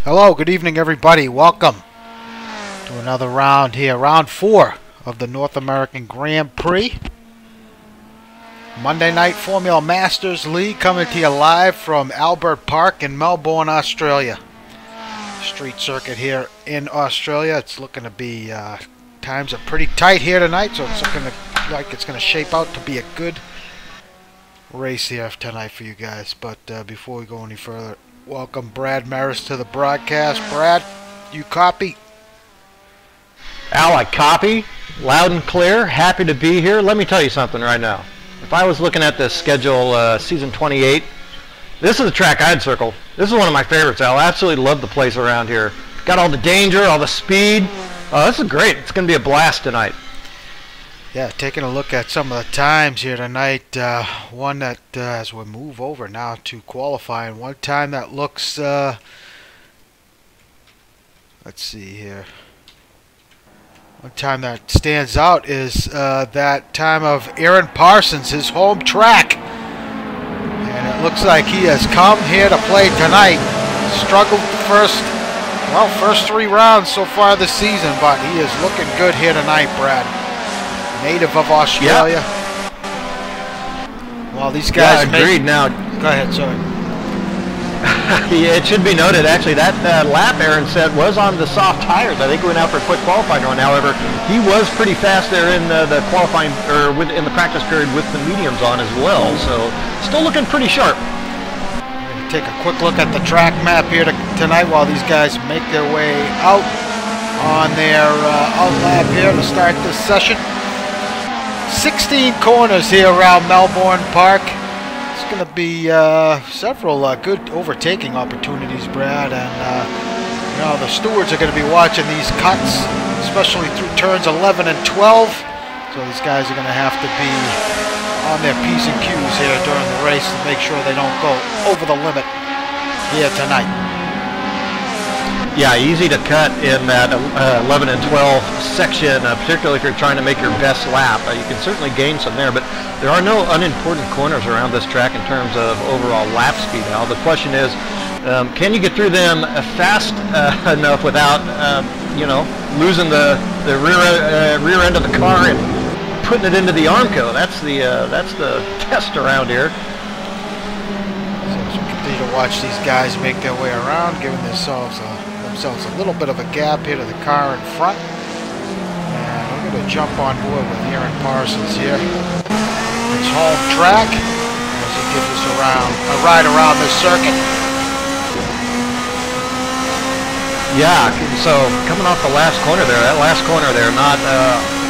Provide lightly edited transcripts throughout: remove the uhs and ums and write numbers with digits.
Hello, good evening everybody. Welcome to another round here. Round 4 of the North American Grand Prix. Monday Night Formula Masters League coming to you live from Albert Park in Melbourne, Australia. Street circuit here in Australia. It's looking to be, times are pretty tight here tonight, so it's looking like it's going to shape out to be a good race here tonight for you guys. But before we go any further, welcome Brad Maris to the broadcast. Brad, you copy? Al, I copy. Loud and clear. Happy to be here. Let me tell you something right now. If I was looking at the schedule, season 28, this is the track I'd circle. This is one of my favorites, Al. I absolutely love the place around here. Got all the danger, all the speed. Oh, this is great. It's going to be a blast tonight. Yeah, taking a look at some of the times here tonight. One that, as we move over now to qualifying, one time that looks, let's see here. One time that stands out is that time of Aaron Parsons, his home track. And it looks like he has come here to play tonight. Struggled first 3 rounds so far this season, but he is looking good here tonight, Brad. Native of Australia. Yep. Well, these guys. Yeah, agreed. Now, go ahead. Sorry. Yeah, it should be noted actually that lap Aaron said was on the soft tires. I think he went out for a quick qualifying run. However, he was pretty fast there in the qualifying or in the practice period with the mediums on as well. So still looking pretty sharp. We're gonna take a quick look at the track map here tonight while these guys make their way out on their out lap here to start this session. 16 corners here around Melbourne Park. It's going to be several good overtaking opportunities, Brad, and you know, the stewards are going to be watching these cuts, especially through turns 11 and 12. So these guys are going to have to be on their P's and Q's here during the race to make sure they don't go over the limit here tonight. Yeah, easy to cut in that 11 and 12 section, particularly if you're trying to make your best lap. You can certainly gain some there, but there are no unimportant corners around this track in terms of overall lap speed. Now, the question is, can you get through them fast enough without, you know, losing the rear end of the car and putting it into the Armco? That's the test around here. So as we continue to watch these guys make their way around, giving themselves a little bit of a gap here to the car in front. And we're going to jump on board with Aaron Parsons here. His home track as he gives us a ride around this circuit. Yeah, so coming off the last corner there, not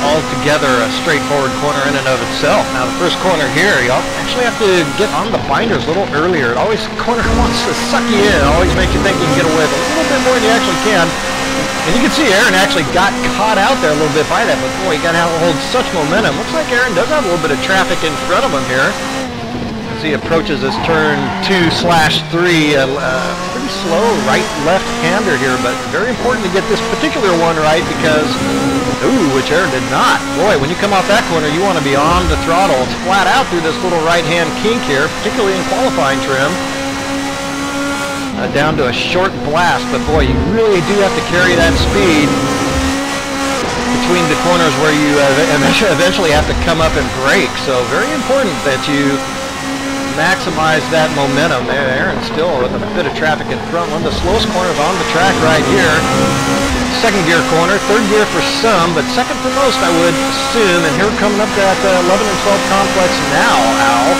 altogether a straightforward corner in and of itself. Now the first corner here, you actually have to get on the binders a little earlier. Corner wants to suck you in, always makes you think you can get away with a little bit more than you actually can. And you can see Aaron actually got caught out there a little bit by that, but boy, he got to hold such momentum. Looks like Aaron does have a little bit of traffic in front of him here as he approaches this turn 2/3. Pretty slow right-left-hander here, but very important to get this particular one right because, which Aaron did not. Boy, when you come off that corner, you want to be on the throttle. It's flat out through this little right-hand kink here, particularly in qualifying trim. Down to a short blast, but boy, you really do have to carry that speed between the corners where you eventually have to come up and brake. So very important that you maximize that momentum. Aaron still with a bit of traffic in front. One of the slowest corners on the track right here. Second gear corner, third gear for some, but second for most, I would assume. And here we're coming up to that 11 and 12 complex now, Al.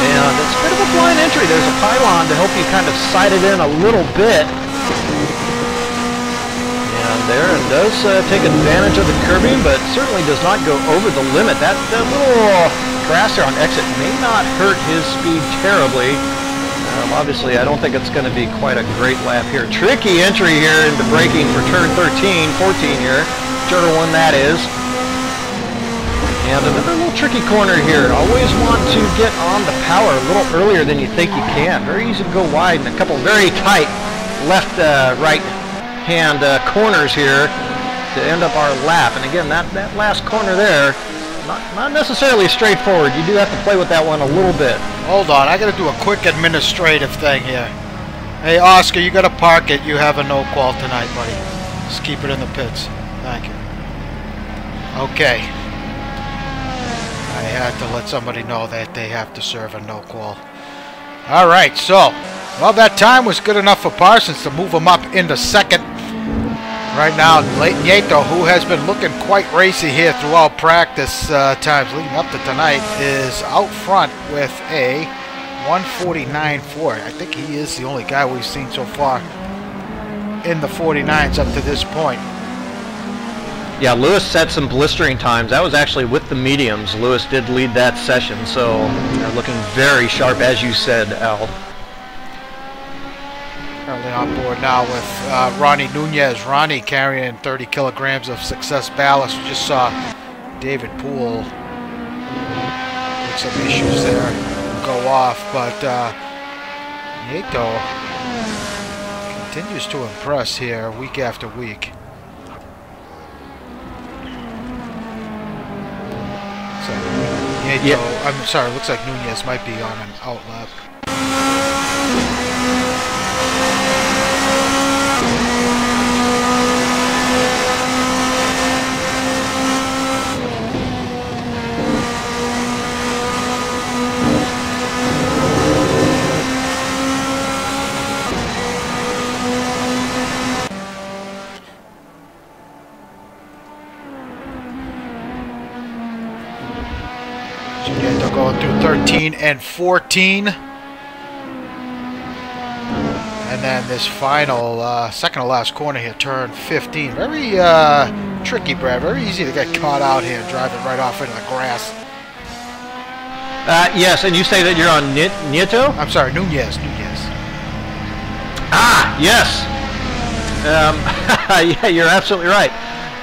And it's a bit of a blind entry. There's a pylon to help you kind of sight it in a little bit. And Aaron does take advantage of the curbing, but certainly does not go over the limit. That little grass there on exit may not hurt his speed terribly. Obviously, I don't think it's going to be quite a great lap here. Tricky entry here into braking for turn 13, 14 here. Whichever one that is. And another little tricky corner here. Always want to get on the power a little earlier than you think you can. Very easy to go wide and a couple very tight left, right hand corners here to end up our lap. And again, that last corner there, not necessarily straightforward. You do have to play with that one a little bit. Hold on, I got to do a quick administrative thing here. Hey, Oscar, you got to park it. You have a no qual tonight, buddy. Just keep it in the pits. Thank you. Okay. I had to let somebody know that they have to serve a no qual. All right, so, well, that time was good enough for Parsons to move him up into second. Right now, Nieto, who has been looking quite racy here throughout practice times leading up to tonight, is out front with a 149.4. I think he is the only guy we've seen so far in the 49s up to this point. Yeah, Lewis set some blistering times. That was actually with the mediums. Lewis did lead that session, so they're looking very sharp, as you said, Al. Currently on board now with Ronnie Nunez. Ronnie carrying 30 kilograms of success ballast. We just saw David Poole with some issues there go off, but Nieto continues to impress here week after week. So Nieto, yeah. I'm sorry, looks like Nunez might be on an outlap. Nieto going through 13 and 14. And then this final, second to last corner here, turn 15. Very tricky, Brad. Very easy to get caught out here and drive it right off into the grass. Yes, and you say that you're on Nieto? I'm sorry, Nunez. Ah, yes. Yeah, you're absolutely right.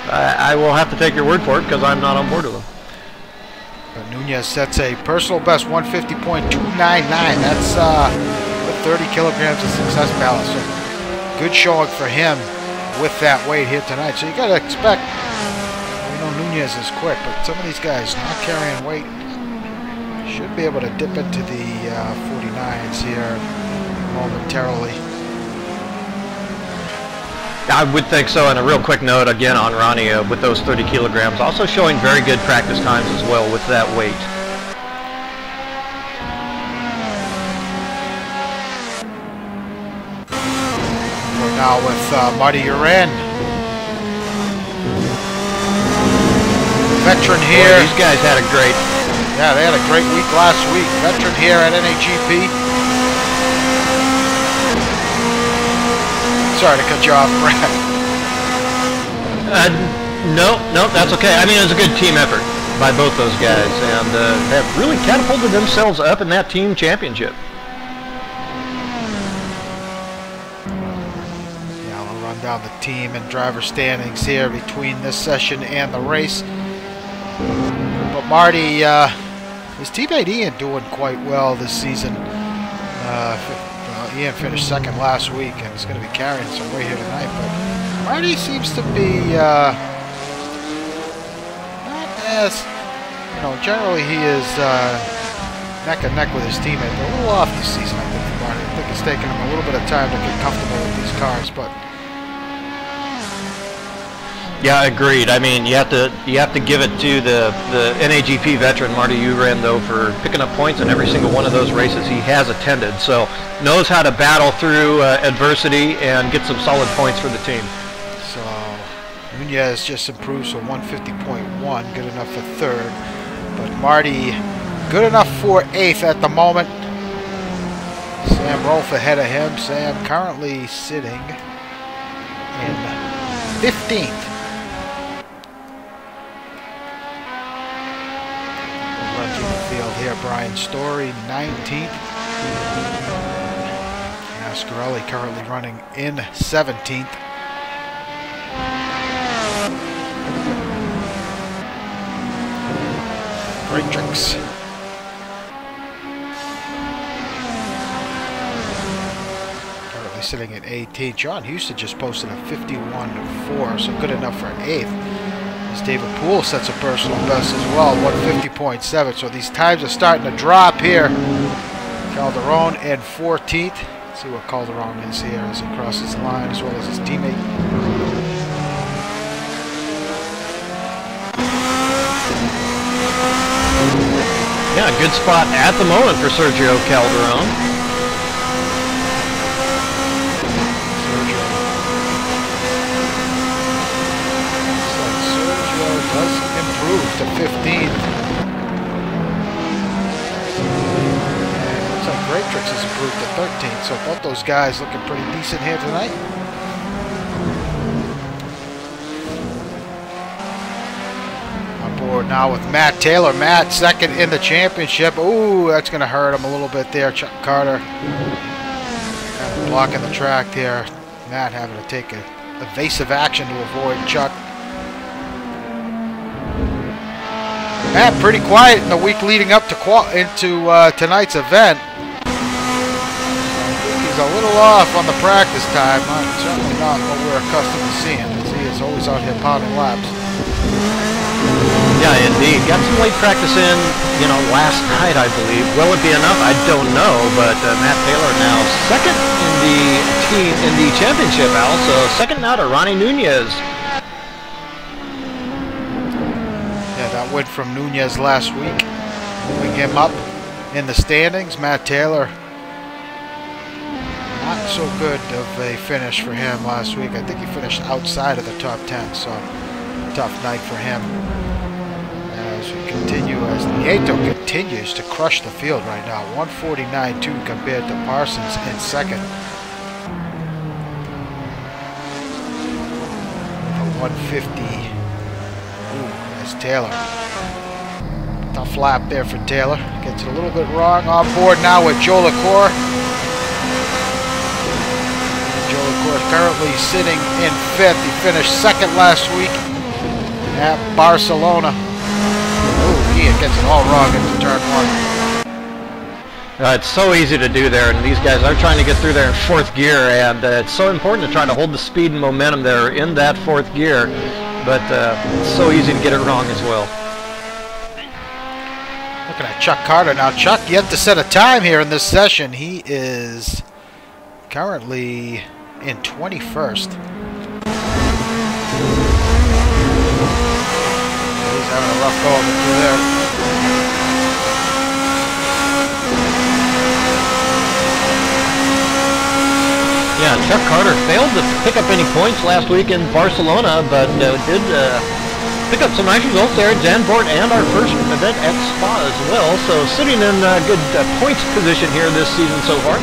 I will have to take your word for it because I'm not on board with him. But Nunez sets a personal best 150.299. That's with 30 kilograms of success ballast. So good showing for him with that weight here tonight. So you got to expect, we know Nunez is quick, but some of these guys not carrying weight should be able to dip into the 49s here momentarily. I would think so, and a real quick note again on Ronnie with those 30 kilograms, also showing very good practice times as well with that weight. We're now with Marty Uren. Veteran here. Boy, these guys had a great... Yeah, they had a great week last week. Veteran here at NAGP. Sorry to cut you off, Brad. No, that's okay. I mean, it was a good team effort by both those guys, and have really catapulted themselves up in that team championship. Yeah, we'll run down the team and driver standings here between this session and the race. But Marty, his teammate Ian doing quite well this season. Ian finished second last week and is going to be carrying some weight here tonight. But Marty seems to be not as, generally he is neck and neck with his teammate, but a little off this season, I think, for Marty. I think it's taken him a little bit of time to get comfortable with these cars, but. Yeah, agreed. I mean, you have to give it to the NAGP veteran Marty Uren though for picking up points in every single one of those races he has attended. So knows how to battle through adversity and get some solid points for the team. So Nunez just improved, so 150.1, good enough for third. But Marty, good enough for eighth at the moment. Sam Rolfe ahead of him. Sam currently sitting in 15th. Here, Brian Story, 19th. Ascarelli currently running in 17th. Great tricks. Currently sitting at 18th. John Houston just posted a 51.4, so good enough for an 8th. As David Poole sets a personal best as well, 150.7. So these times are starting to drop here. Calderon in 14th. See what Calderon is here as he crosses the line, as well as his teammate. Yeah, good spot at the moment for Sergio Calderon. Sergio does improve to 15th. And looks like Great Tricks has improved to 13th. So both those guys looking pretty decent here tonight. Board now with Matt Taylor. Matt second in the championship. Ooh, that's going to hurt him a little bit there. Chuck Carter kind of blocking the track there. Matt having to take evasive action to avoid Chuck. Matt pretty quiet in the week leading up to tonight's event. He's a little off on the practice time. Certainly not what we're accustomed to seeing, as he is always out here pounding laps. Yeah, indeed. Got some late practice in, last night, I believe. Will it be enough? I don't know, but Matt Taylor now second in the championship, Al. So second now to Ronnie Nunez. Yeah, that win from Nunez last week, moving him up in the standings. Matt Taylor, not so good of a finish for him last week. I think he finished outside of the top 10, so tough night for him. As we continue, as Nieto continues to crush the field right now, 149.2 compared to Parsons in second. A 150. Ooh, that's Taylor. Tough lap there for Taylor. Gets it a little bit wrong. On board now with Joe LaCour. Joe LaCour currently sitting in 5th. He finished second last week at Barcelona. He gets it all wrong into turn 1. It's so easy to do there, and these guys are trying to get through there in 4th gear, and it's so important to try to hold the speed and momentum there in that 4th gear, but it's so easy to get it wrong as well. Looking at Chuck Carter now. Chuck yet to set a time here in this session. He is currently in 21st. Having a rough go of it through there. Yeah, Chuck Carter failed to pick up any points last week in Barcelona, but did pick up some nice results there at Zandvoort and our first event at Spa as well. So sitting in a good points position here this season so far.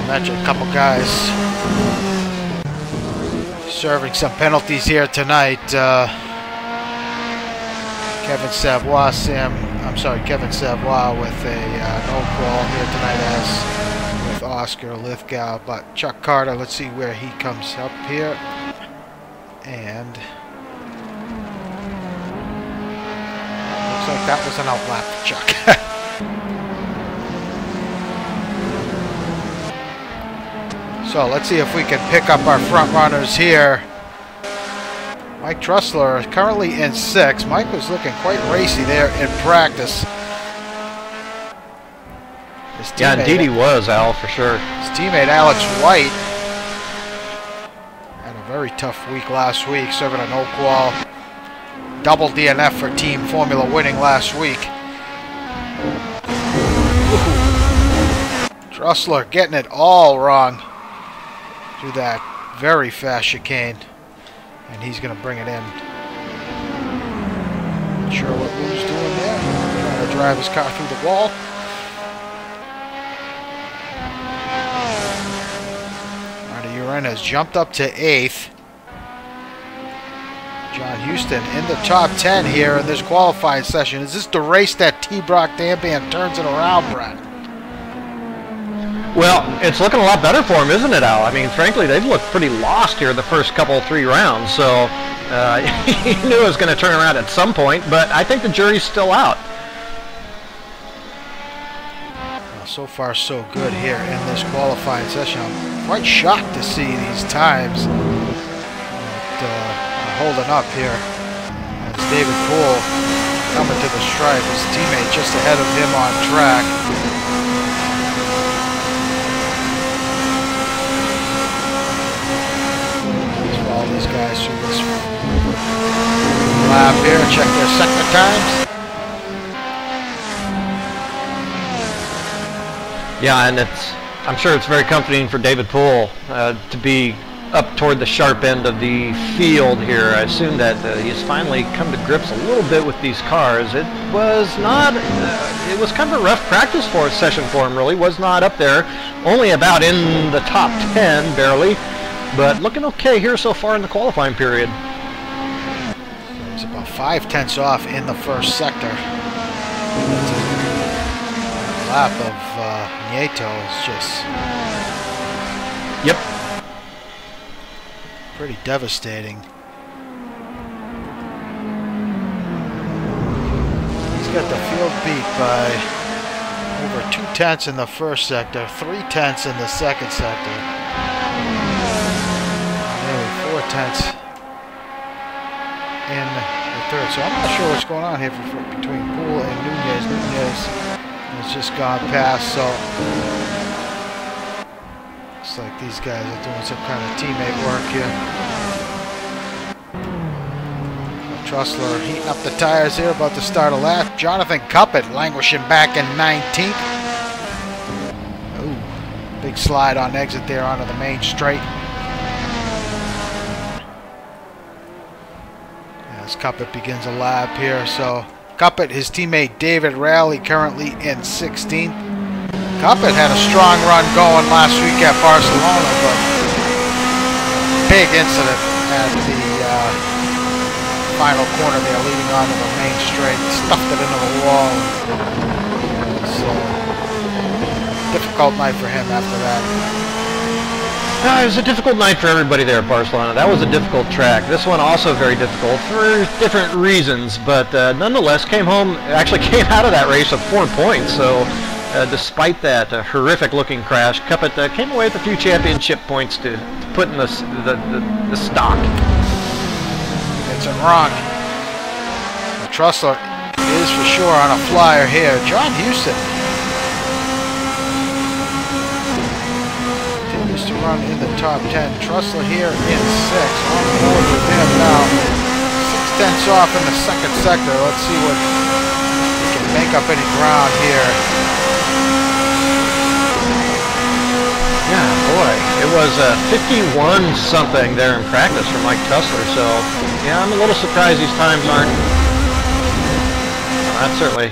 Mentioned a couple guys serving some penalties here tonight. Kevin Savoy with a no call here tonight, as with Oscar Lithgow. But Chuck Carter, let's see where he comes up here. And looks like that was an outlap for Chuck. So let's see if we can pick up our front runners here. Mike Trussler is currently in 6th. Mike was looking quite racy there in practice. Yeah, indeed he was, Al, for sure. His teammate Alex White had a very tough week last week, serving an Oakwall. Double DNF for Team Formula winning last week. Trussler getting it all wrong through that very fast chicane, and he's going to bring it in. Not sure what Lou's doing there. Trying to drive his car through the wall. Marty Uren has jumped up to 8th. John Houston in the top 10 here in this qualifying session. Is this the race that T-Brock Damban turns it around, Brad? Well, it's looking a lot better for him, isn't it, Al? I mean, frankly, they've looked pretty lost here the first couple, 3 rounds, so he knew it was going to turn around at some point, but I think the jury's still out. So far, so good here in this qualifying session. I'm quite shocked to see these times holding up here. As David Poole coming to the stripe, his teammate just ahead of him on track. Let's follow these guys through this lap here. Check their sector times. Yeah, and I'm sure it's very comforting for David Poole to be up toward the sharp end of the field here. I assume that he's finally come to grips a little bit with these cars. It was not, it was kind of a rough practice session for him, really. Was not up there, only about in the top 10, barely, but looking okay here so far in the qualifying period. He's about 5/10 off in the first sector. Lap of Nieto is just pretty devastating. He's got the field beat by over 2/10 in the first sector, 3/10 in the second sector, nearly 4/10 in the third. So I'm not sure what's going on here between Poole and Nunez. Nunez has just gone past, so looks like these guys are doing some kind of teammate work here. Trussler heating up the tires here, about to start a lap. Jonathan Cuppett languishing back in 19th. Ooh, big slide on exit there onto the main straight. As Cuppett begins a lap here, so Cuppett, his teammate David Rowley currently in 16th. Cuppett had a strong run going last week at Barcelona, but big incident at the final corner there, leading onto the main straight, stuffed it into the wall. It was a difficult night for him after that. It was a difficult night for everybody there at Barcelona. That was a difficult track. This one also very difficult for different reasons, but nonetheless came out of that race with 4 points. So despite that horrific looking crash, Cuppett came away with a few championship points to put in the stock. It's wrong. Trussler is for sure on a flyer here. John Houston continues to run in the top 10. Trussler here in 6. On board with him now. 6/10 off in the second sector. Let's see what he can make up any ground here. Yeah, boy, it was 51 something there in practice for Mike Trussler, so yeah, I'm a little surprised these times aren't. That's certainly,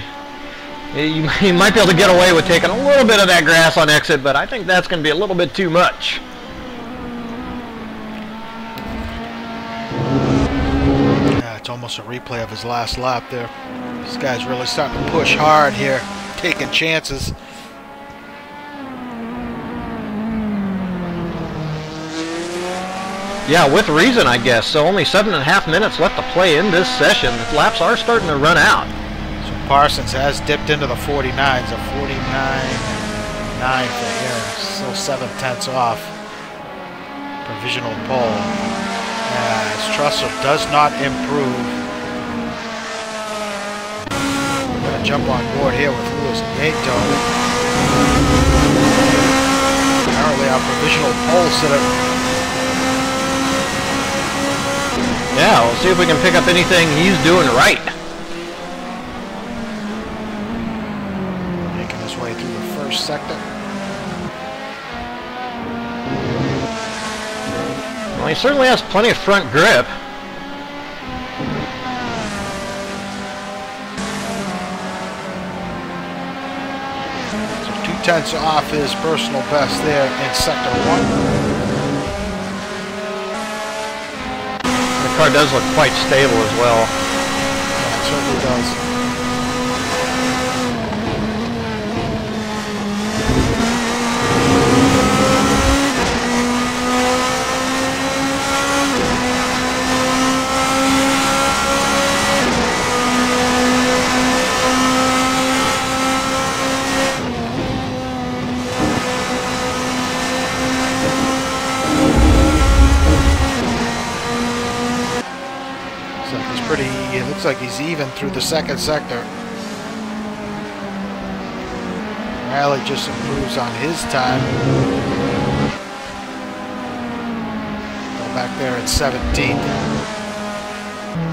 you might be able to get away with taking a little bit of that grass on exit, but I think that's going to be a little bit too much. Yeah, it's almost a replay of his last lap there. This guy's really starting to push hard here, taking chances. Yeah, with reason, I guess. So only 7.5 minutes left to play in this session. The laps are starting to run out. So Parsons has dipped into the 49s, a 49.9 for him. Still 7/10 off. Provisional pole. As Trussler does not improve. We're going to jump on board here with Lewis Nieto. Apparently our provisional pole sitter. Yeah, we'll see if we can pick up anything he's doing right. Making his way through the first sector. Well, he certainly has plenty of front grip. So 2/10 off his personal best there in sector 1. The car does look quite stable as well. Yeah, it certainly does. Looks like he's even through the second sector. Riley just improves on his time. Go back there at 17th.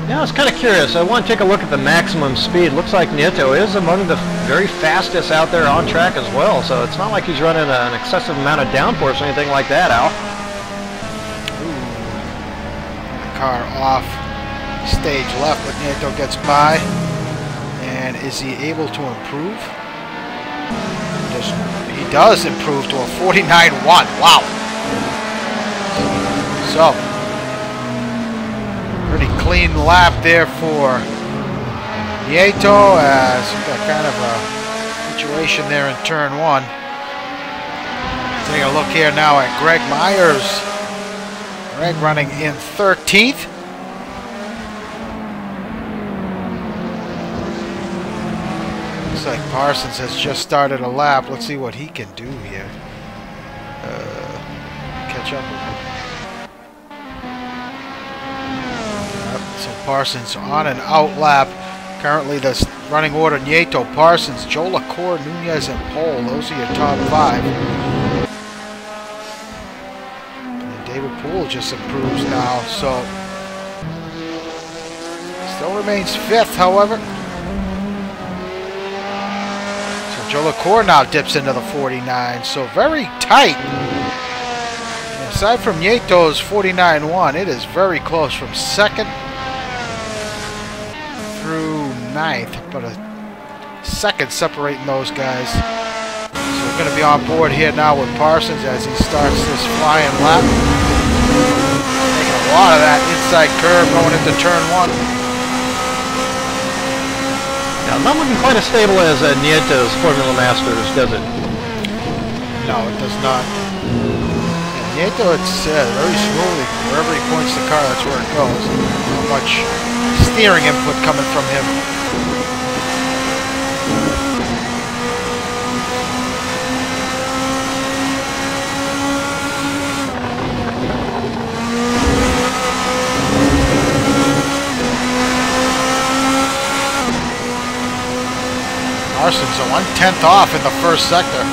Yeah, I was kind of curious. I want to take a look at the maximum speed. Looks like Nieto is among the very fastest out there on track as well, so it's not like he's running an excessive amount of downforce or anything like that, Al. Ooh. The car off stage left, but Nieto gets by. And is he able to improve? He does improve to a 49.1. Wow. So, pretty clean lap there for Nieto, as we've got kind of a situation there in turn 1. Take a look here now at Greg Myers. Greg running in 13th. Looks like Parsons has just started a lap. Let's see what he can do here. Catch up with him. So Parsons on an out lap. Currently the running order: Nieto, Parsons, Joe LaCour, Nunez, and Pole. Those are your top 5. And David Poole just improves now, so still remains 5th, however. So Joe LaCour now dips into the 49, so very tight. And aside from Nieto's 49.1, it is very close from 2nd through 9th, but a 2nd separating those guys. So we're going to be on board here now with Parsons as he starts this flying lap. Taking a lot of that inside curve going into turn 1. Now, not looking quite as stable as Nieto's Formula Masters, does it? No, it does not. Nieto, it's very slowly. Wherever he points the car, that's where it goes. Not much steering input coming from him. Parsons a 1/10 off in the first sector.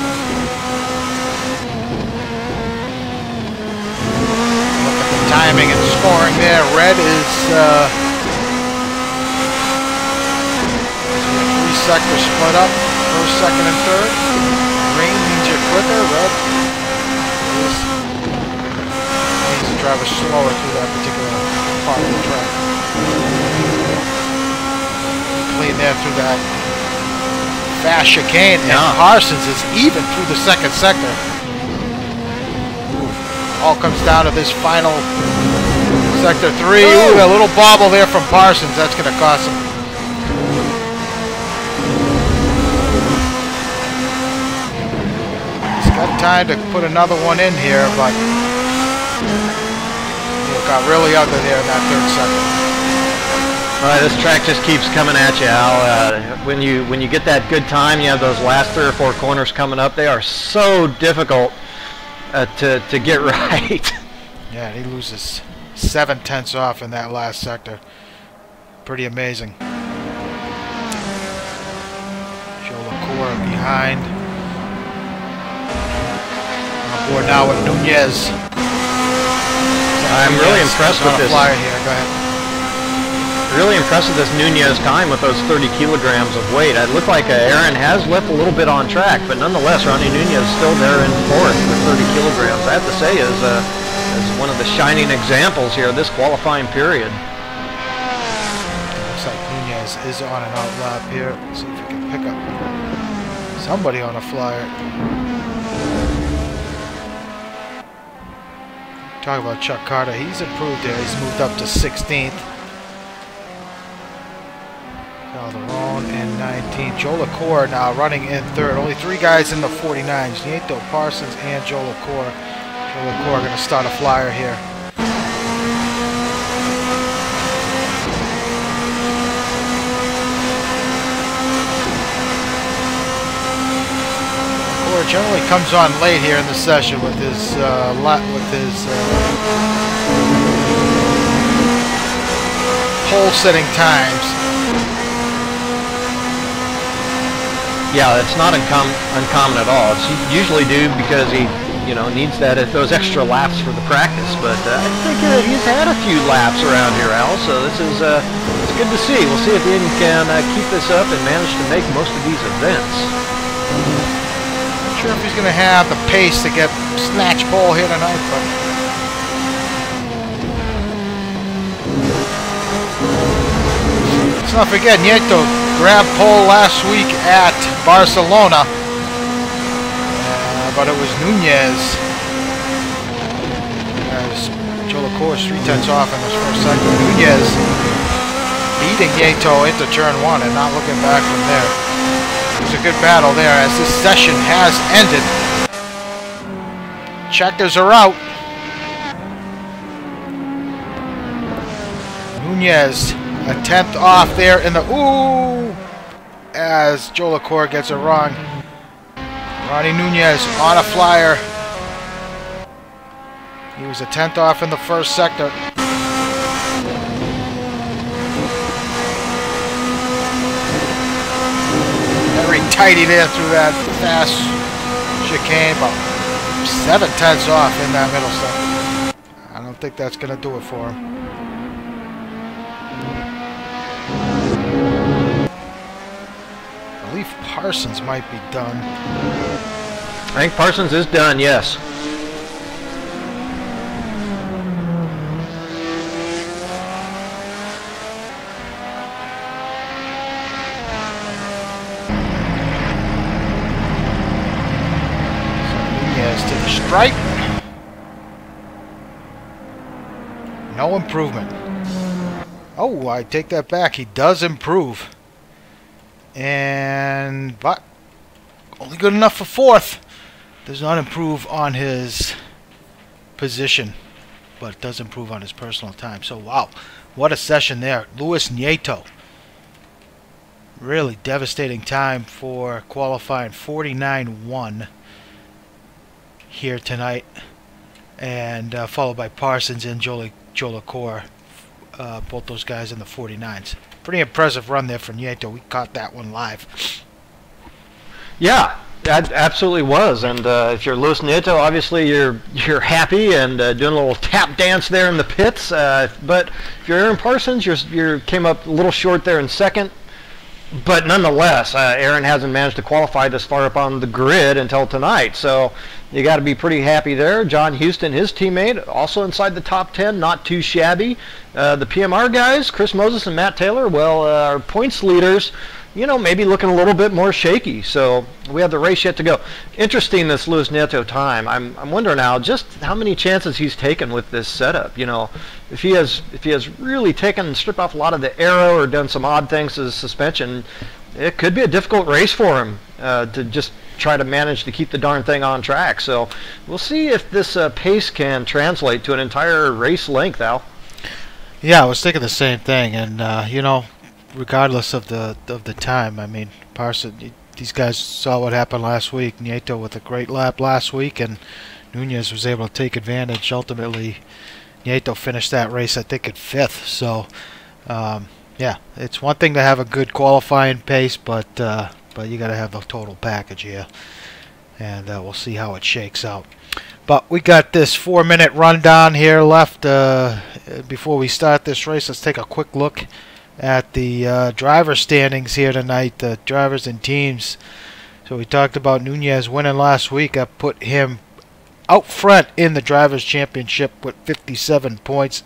Look at the timing and scoring there. Red is 3-sector split up. First, second, and third. Green means you're quicker. Red means the driver's slower through that particular part of the track. Clean there through that fast chicane, and Parsons is even through the second sector. All comes down to this final sector 3. Ooh, a little bobble there from Parsons. That's going to cost him. He's got time to put another one in here, but it got really ugly there in that third sector. All right, this track just keeps coming at you, Al. When you get that good time, you have those last 3 or 4 corners coming up. They are so difficult to get right. Yeah, he loses 7/10 off in that last sector. Pretty amazing. Joe LaCour behind. On board now with Nunez. I'm really impressed with this. Flyer here. Go ahead. Really impressed with this Nunez time with those 30 kilograms of weight. It looked like Aaron has left a little bit on track, but nonetheless, Ronnie Nunez is still there in 4th with 30 kilograms. I have to say is one of the shining examples here of this qualifying period. Looks like Nunez is on an out lap here. Let's see if we can pick up somebody on a flyer. Talk about Chuck Carter. He's improved there. He's moved up to 16th. Calderon in 19. Joe LaCour now running in 3rd. Only 3 guys in the 49s. Nieto, Parsons, and Joe LaCour. Joe LaCour going to start a flyer here. LaCour generally comes on late here in the session with his pole setting times. Yeah, it's not uncommon at all. It's usually due because he, needs those extra laps for the practice. But I think he's had a few laps around here, Al. So this is it's good to see. We'll see if he can keep this up and manage to make most of these events. Not sure if he's going to have the pace to get snatch pole here tonight, but let's not forget Nieto grabbed pole last week at Barcelona, but it was Nunez as Joe LaCour is 3/10 off in this first segment. Nunez beating Nieto into turn 1 and not looking back from there. It was a good battle there as this session has ended. Checkers are out. Nunez a 10th off there in the as Joe LaCour gets it wrong. Ronnie Nunez on a flyer. He was a 10th off in the first sector. Very tighty there through that fast chicane, about 7/10 off in that middle sector. I don't think that's going to do it for him. I believe Parsons might be done. I think Parsons is done, yes. Nunez to the stripe. No improvement. Oh, I take that back. He does improve. But only good enough for 4th. Does not improve on his position, but does improve on his personal time. So wow, what a session there. Luis Nieto, really devastating time for qualifying, 49.1 here tonight, and followed by Parsons and Joe LaCour, both those guys in the 49s. Pretty impressive run there for Nieto. We caught that one live. Yeah, that absolutely was. And if you're Luis Nieto, obviously you're happy and doing a little tap dance there in the pits. But if you're Aaron Parsons, you came up a little short there in second. But nonetheless, Aaron hasn't managed to qualify this far up on the grid until tonight. So you got to be pretty happy there. John Houston, his teammate, also inside the top 10, not too shabby. The PMR guys, Chris Moses and Matt Taylor, well, our points leaders, maybe looking a little bit more shaky. So we have the race yet to go. Interesting, this Luis Nieto time. I'm wondering now just how many chances he's taken with this setup. If he has really stripped off a lot of the aero or done some odd things to the suspension, it could be a difficult race for him to just try to manage to keep the darn thing on track. So we'll see if this pace can translate to an entire race length, Al. Yeah, I was thinking the same thing, and regardless of the time, I mean, Parsons, these guys saw what happened last week. Nieto with a great lap last week, and Nunez was able to take advantage. Ultimately, Nieto finished that race, I think, at 5th. So, yeah, it's one thing to have a good qualifying pace, but you got to have the total package here, and we'll see how it shakes out. But we got this 4-minute rundown here left before we start this race. Let's take a quick look at the driver standings here tonight, the drivers and teams. So we talked about Nunez winning last week. I put him out front in the Drivers' Championship with 57 points.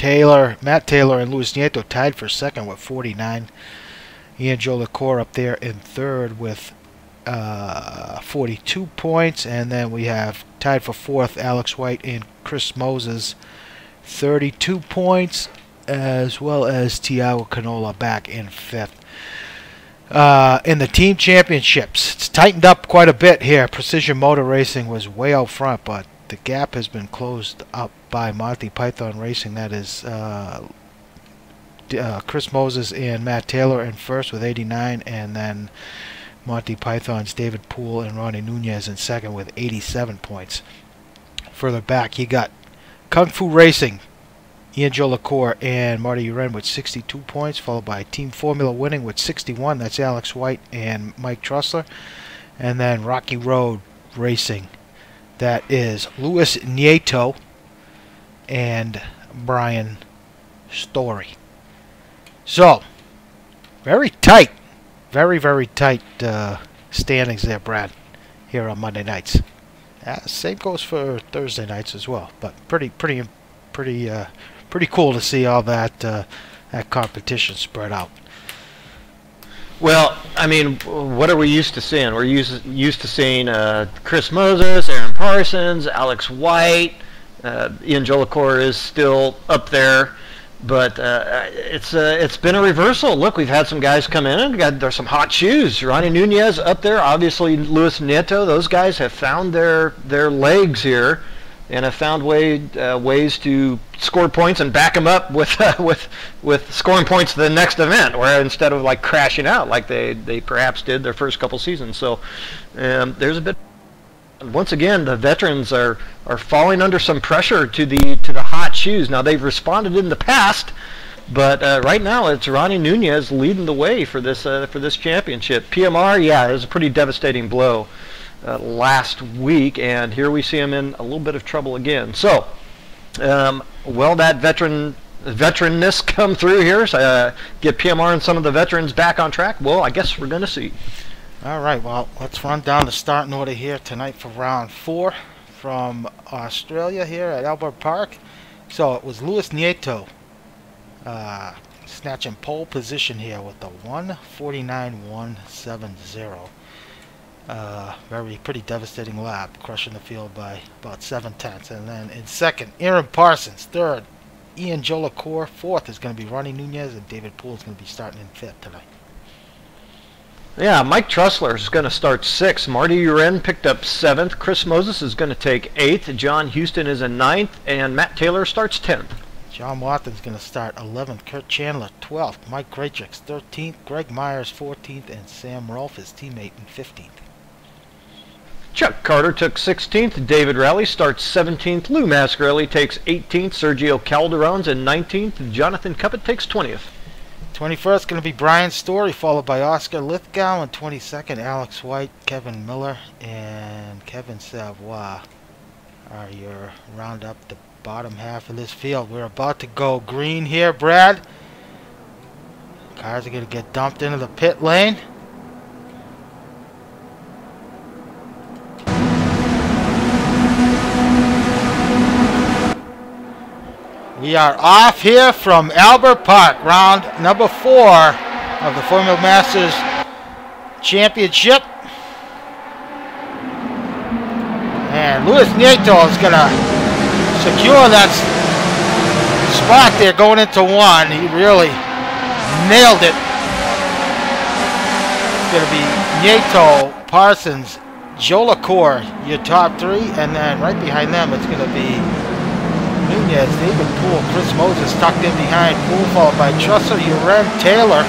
Matt Taylor and Luis Nieto tied for second with 49. He and Joe LaCour up there in third with 42 points. And then we have tied for fourth Alex White and Chris Moses, 32 points, as well as Tiago Canola back in fifth. In the team championships, it's tightened up quite a bit here. Precision Motor Racing was way out front, but the gap has been closed up by Monty Python Racing. That is Chris Moses and Matt Taylor in first with 89, and then Monty Python's David Poole and Ronnie Nunez in second with 87 points. Further back, you got Kung Fu Racing Ian Jolicoeur and Marty Uren with 62 points, followed by Team Formula Winning with 61. That's Alex White and Mike Trussler. And then Rocky Road Racing. That is Louis Nieto and Brian Story. So, very tight. Very, very tight standings there, Brad, here on Monday nights. Same goes for Thursday nights as well. But pretty cool to see all that that competition spread out. Well, I mean, what are we used to seeing? We're used to seeing Chris Moses, Aaron Parsons, Alex White. Ian Jolicoeur is still up there, but it's been a reversal. Look, we've had some guys come in, and there's some hot shoes. Ronnie Nunez up there, obviously Luis Nieto. Those guys have found their legs here, and have found ways to score points and back them up with scoring points to the next event, where instead of like crashing out like they perhaps did their first couple seasons. So there's a bit. Once again, the veterans are falling under some pressure to the hot shoes. Now they've responded in the past, but right now it's Ronnie Nunez leading the way for this championship. PMR, yeah, it was a pretty devastating blow last week, and here we see him in a little bit of trouble again. So, will that veteranness come through here? Get PMR and some of the veterans back on track? Well, I guess we're going to see. All right, well, let's run down the starting order here tonight for round 4 from Australia here at Albert Park. So it was Luis Nieto snatching pole position here with the 1:49.170. Pretty devastating lap, crushing the field by about 7/10. And then in second, Aaron Parsons. Third, Ian Jolicoeur. Fourth is going to be Ronnie Nunez, and David Poole is going to be starting in fifth tonight. Yeah, Mike Trussler is going to start 6th. Marty Uren picked up 7th. Chris Moses is going to take 8th. John Houston is in 9th. And Matt Taylor starts 10th. John Watton's going to start 11th. Kurt Chandler 12th. Mike Graychicks 13th. Greg Myers 14th. And Sam Rolfe, his teammate, in 15th. Chuck Carter took 16th. David Rowley starts 17th. Lou Mascarelli takes 18th. Sergio Calderon's in 19th. Jonathan Cuppett takes 20th. 21st going to be Brian Story, followed by Oscar Lithgow, and 22nd Alex White, Kevin Miller, and Kevin Savoie are your round up the bottom half of this field. We're about to go green here, Brad. Cars are going to get dumped into the pit lane. We are off here from Albert Park, round number 4 of the Formula Masters Championship. And Luis Nieto is going to secure that spot there going into 1. He really nailed it. It's going to be Nieto, Parsons, Jolicoeur, your top 3. And then right behind them, it's going to be Nunez, David Poole, Chris Moses tucked in behind Poole, followed by Trussler, Uren, Taylor.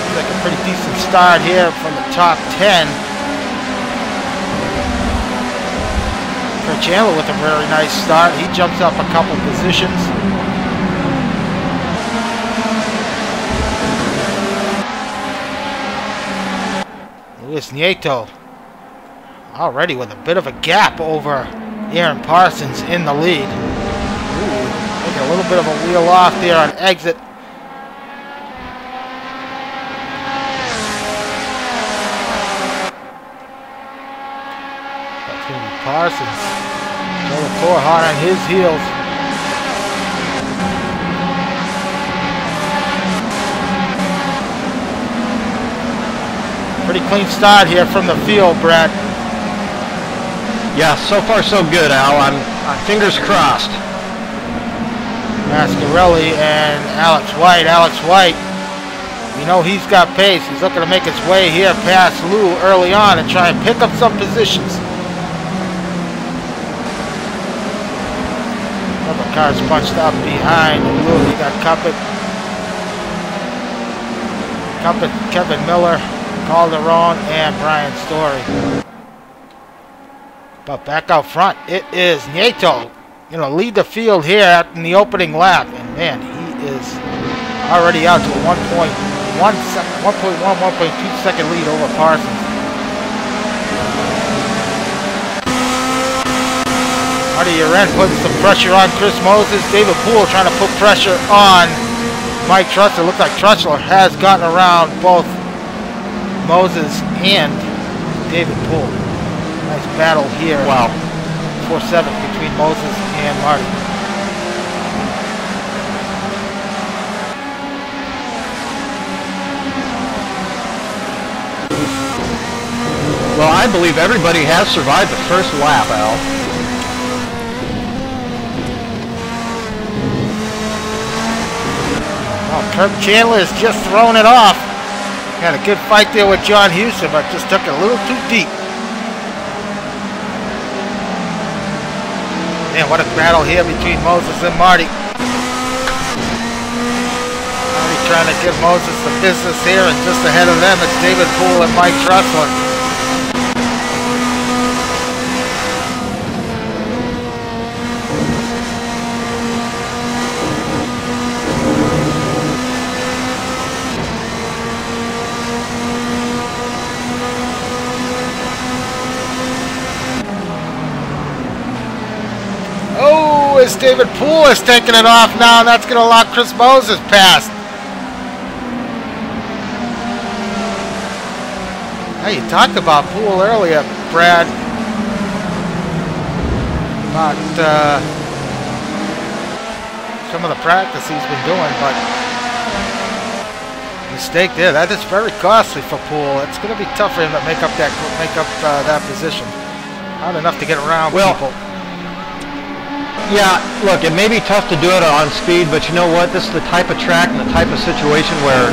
Looks like a pretty decent start here from the top 10. For Chandler with a very nice start. He jumps up a couple positions. Luis Nieto already with a bit of a gap over Aaron Parsons in the lead. Ooh, taking a little bit of a wheel off there on exit. That's going to be Parsons. Jolicoeur hard on his heels. Pretty clean start here from the field, Brad. Yeah, so far so good, Al. I'm fingers crossed. Mascarelli and Alex White. Alex White, you know he's got pace. He's looking to make his way here past Lou early on and try and pick up some positions. Couple cars punched up behind Lou. You got Cuppett, Kevin Miller, Calderon, and Brian Story. But back out front, it is Nieto. you know, lead the field here in the opening lap. And man, he is already out to a 1.2 second lead over Parsons. Marty Uren putting some pressure on Chris Moses. David Poole trying to put pressure on Mike Trussler. Looks like Trussler has gotten around both Moses and David Poole. Nice battle here. Wow. 4-7 between Moses and Marty. Well, I believe everybody has survived the first lap, Al. Oh, Kirk Chandler is just throwing it off. Had a good fight there with John Houston, but just took it a little too deep. Man, what a battle here between Moses and Marty. Marty trying to give Moses the business here, and just ahead of them it's David Poole and Mike Trussler. As David Poole is taking it off now, and that's going to lock Chris Moses past. Now, you talked about Poole earlier, Brad, about some of the practice he's been doing, but mistake there. That is very costly for Poole. It's going to be tough for him to make up that position. Not enough to get around people. Yeah, look, it may be tough to do it on speed, but you know what? This is the type of track and the type of situation where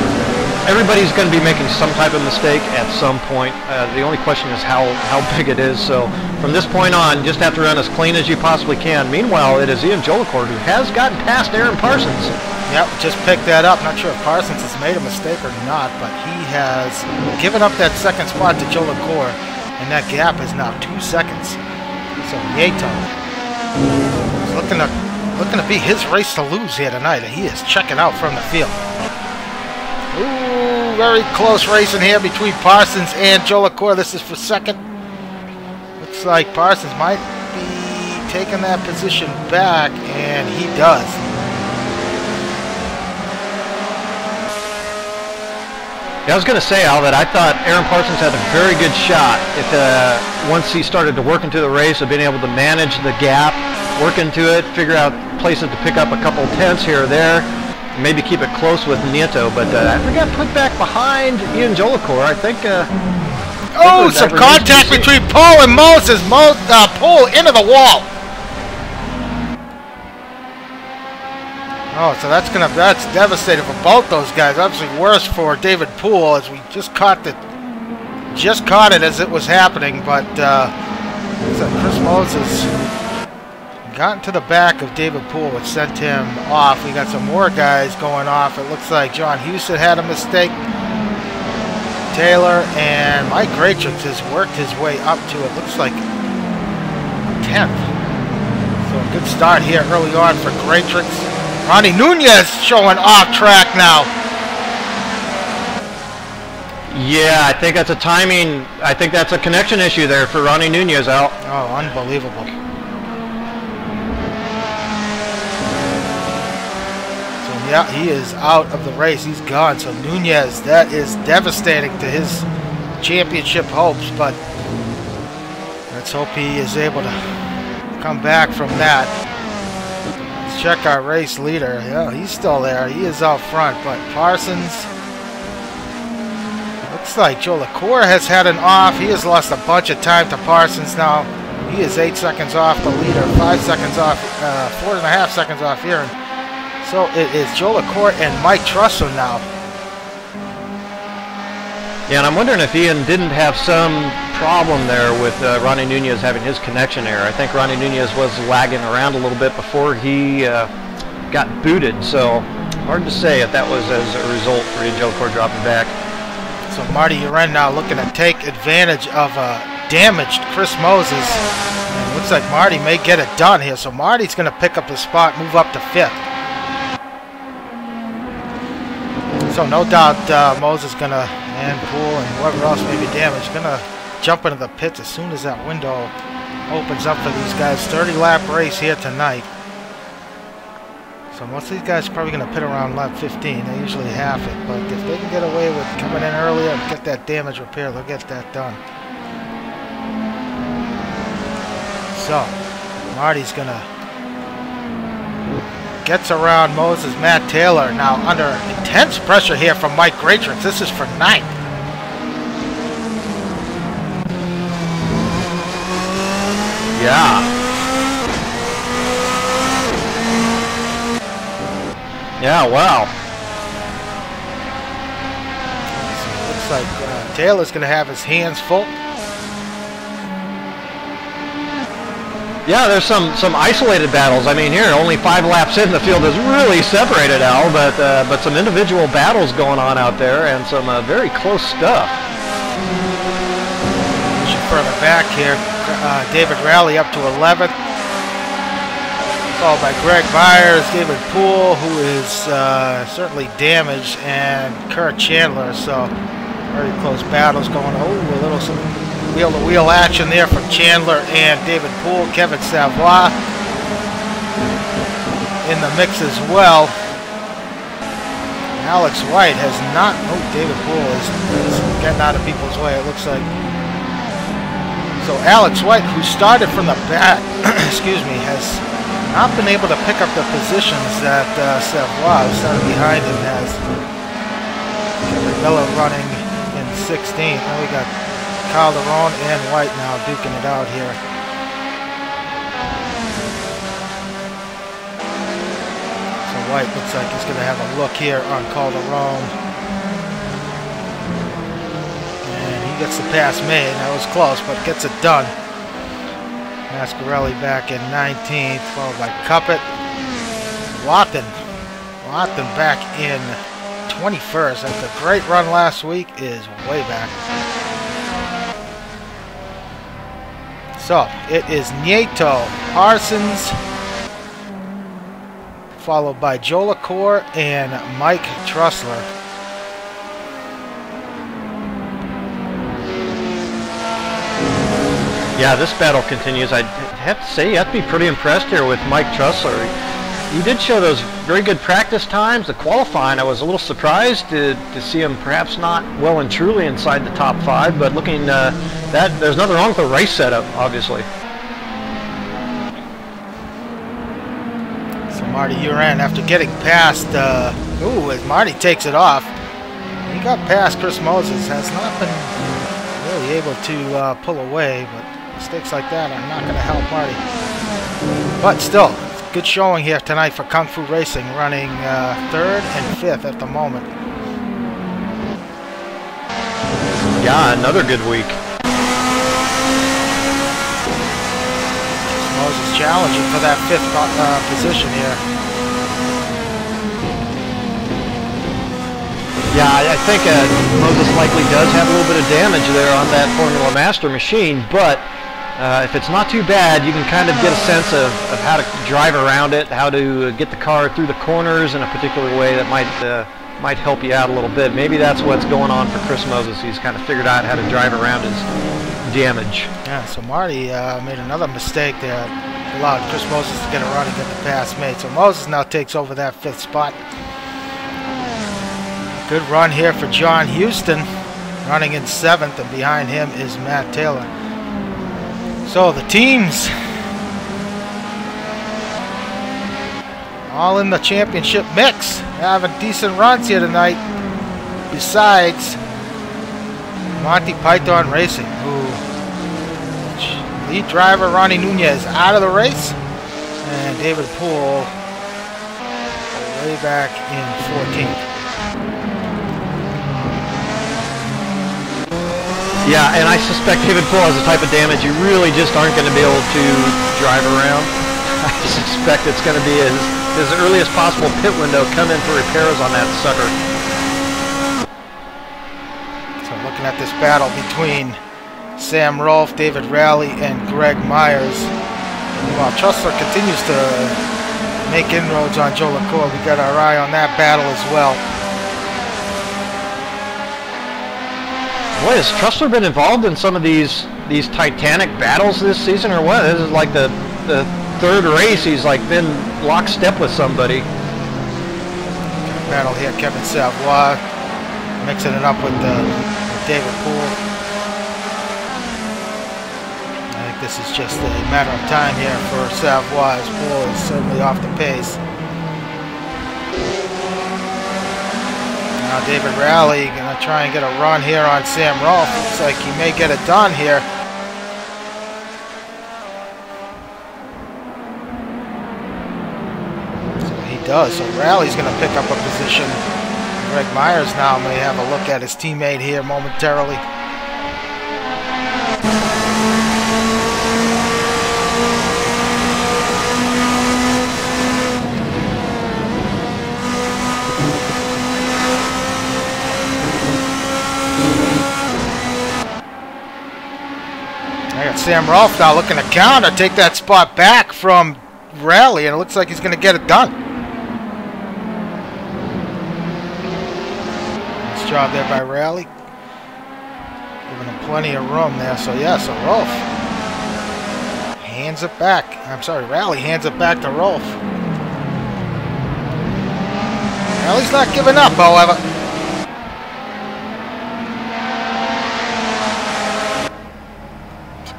everybody's going to be making some type of mistake at some point. The only question is how big it is. So from this point on, just have to run as clean as you possibly can. Meanwhile, it is Ian Jolicoeur who has gotten past Aaron Parsons. Yep, just picked that up. Not sure if Parsons has made a mistake or not, but he has given up that second spot to Jolicoeur, and that gap is now 2 seconds. So Nieto looking to be his race to lose here tonight. He is checking out from the field. Ooh, very close racing here between Parsons and Jolicoeur. This is for second. Looks like Parsons might be taking that position back, and he does. I was going to say, Al, that I thought Aaron Parsons had a very good shot if once he started to work into the race of being able to manage the gap, work into it, figure out places to pick up a couple tenths here or there, maybe keep it close with Nieto. But I got put back behind Ian Jolicoeur. I think. Oh, some contact between Poole and Moses. Poole into the wall. Oh, so that's devastating for both those guys. Obviously worse for David Poole, as we just caught it as it was happening. But Chris Moses got into the back of David Poole, which sent him off. We got some more guys going off. It looks like John Houston had a mistake. Taylor and Mike Graytrix has worked his way up to, it looks like, 10th. So a good start here early on for Graytrix. Ronnie Nunez showing off track now. Yeah, I think that's a timing. I think that's a connection issue there for Ronnie Nunez out. Oh, unbelievable. So yeah, he is out of the race. He's gone. So Nunez, that is devastating to his championship hopes, but let's hope he is able to come back from that. Check our race leader. Yeah, he's still there. He is out front, but Parsons, looks like Jolicoeur has had an off. He has lost a bunch of time to Parsons now. He is 8 seconds off the leader, 5 seconds off, 4.5 seconds off here. And so it is Jolicoeur and Mike Trussler now. Yeah, and I'm wondering if Ian didn't have some problem there with Ronnie Nunez having his connection error. I think Ronnie Nunez was lagging around a little bit before he got booted, so hard to say if that was as a result for Ian Jolicoeur dropping back. So Marty Uren now looking to take advantage of a damaged Chris Moses. And looks like Marty may get it done here. So Marty's going to pick up the spot, move up to 5th. So no doubt Moses going to, and Poole and whoever else may be damaged, going to jump into the pits as soon as that window opens up for these guys. 30-lap race here tonight. So most of these guys are probably going to pit around lap 15. They usually half it. But if they can get away with coming in earlier and get that damage repaired, they'll get that done. So Marty's going to gets around Moses. Matt Taylor now under intense pressure here from Mike Gratrix. This is for 9th. Yeah. Yeah, wow. So it looks like Taylor's going to have his hands full. Yeah, there's some isolated battles. I mean, here, only 5 laps in, the field is really separated, Al, but some individual battles going on out there and some very close stuff. Further back here, David Rowley up to 11th, followed by Greg Byers, David Poole, who is certainly damaged, and Kurt Chandler. So very close battles going on. Oh, a little some wheel-to-wheel action there from Chandler and David Poole. Kevin Savoy in the mix as well. Alex White has not. Oh, David Poole is getting out of people's way, it looks like. So Alex White, who started from the back, excuse me, has not been able to pick up the positions that Savoy, who started behind him, has. Kevin Miller running in 16th. Now we got Calderon and White now duking it out here. So White looks like he's going to have a look here on Calderon. And he gets the pass made. That was close, but gets it done. Mascarelli back in 19th, followed by Cuppet. Watson back in 21st. After a great run last week, is way back. So it is Nieto, Parsons, followed by Joe LaCour and Mike Trussler. Yeah, this battle continues. I have to say, you have to be pretty impressed here with Mike Trussler. He did show those very good practice times. The qualifying, I was a little surprised to see him perhaps not well and truly inside the top 5, but looking that there's nothing wrong with the race setup, obviously. So Marty Uran, after getting past, as Marty takes it off, he got past Chris Moses, has not been really able to pull away, but mistakes like that are not going to help Marty. But still, good showing here tonight for Kung Fu Racing, running 3rd and 5th at the moment. Yeah, another good week. Moses challenging for that 5th position here. Yeah, I think Moses likely does have a little bit of damage there on that Formula Master machine, but if it's not too bad, you can kind of get a sense of how to drive around it, how to get the car through the corners in a particular way that might help you out a little bit. Maybe that's what's going on for Chris Moses. He's kind of figured out how to drive around his damage. Yeah, so Marty made another mistake there, allowed Chris Moses to get a run and get the pass made. So Moses now takes over that 5th spot. Good run here for John Houston, running in 7th, and behind him is Matt Taylor. So the teams all in the championship mix, having decent runs here tonight, besides Monty Python Racing, who lead driver Ronnie Nunez out of the race, and David Poole way back in 14th. Yeah, and I suspect David Poole has the type of damage you really just aren't going to be able to drive around. I suspect it's going to be his earliest possible pit window, come in for repairs on that sucker. So looking at this battle between Sam Rolfe, David Rowley, and Greg Myers. While Trussler continues to make inroads on Joe LaCour, we got our eye on that battle as well. Boy, has Trussler been involved in some of these titanic battles this season, or what? This is like the third race he's like been lockstep with somebody. Battle here, Kevin Savoy mixing it up with David Poole. I think this is just a matter of time here for Savoy, as Poole is certainly off the pace. Now David Rowley gonna try and get a run here on Sam Rolfe. Looks like he may get it done here. So he does. So Rowley's gonna pick up a position. Greg Myers now may have a look at his teammate here momentarily. I got Sam Rolfe now looking to counter, take that spot back from Rowley, and it looks like he's going to get it done. Nice job there by Rowley. Giving him plenty of room there. So yeah, so Rolfe hands it back. I'm sorry, Rowley hands it back to Rolfe. Rowley's not giving up, however.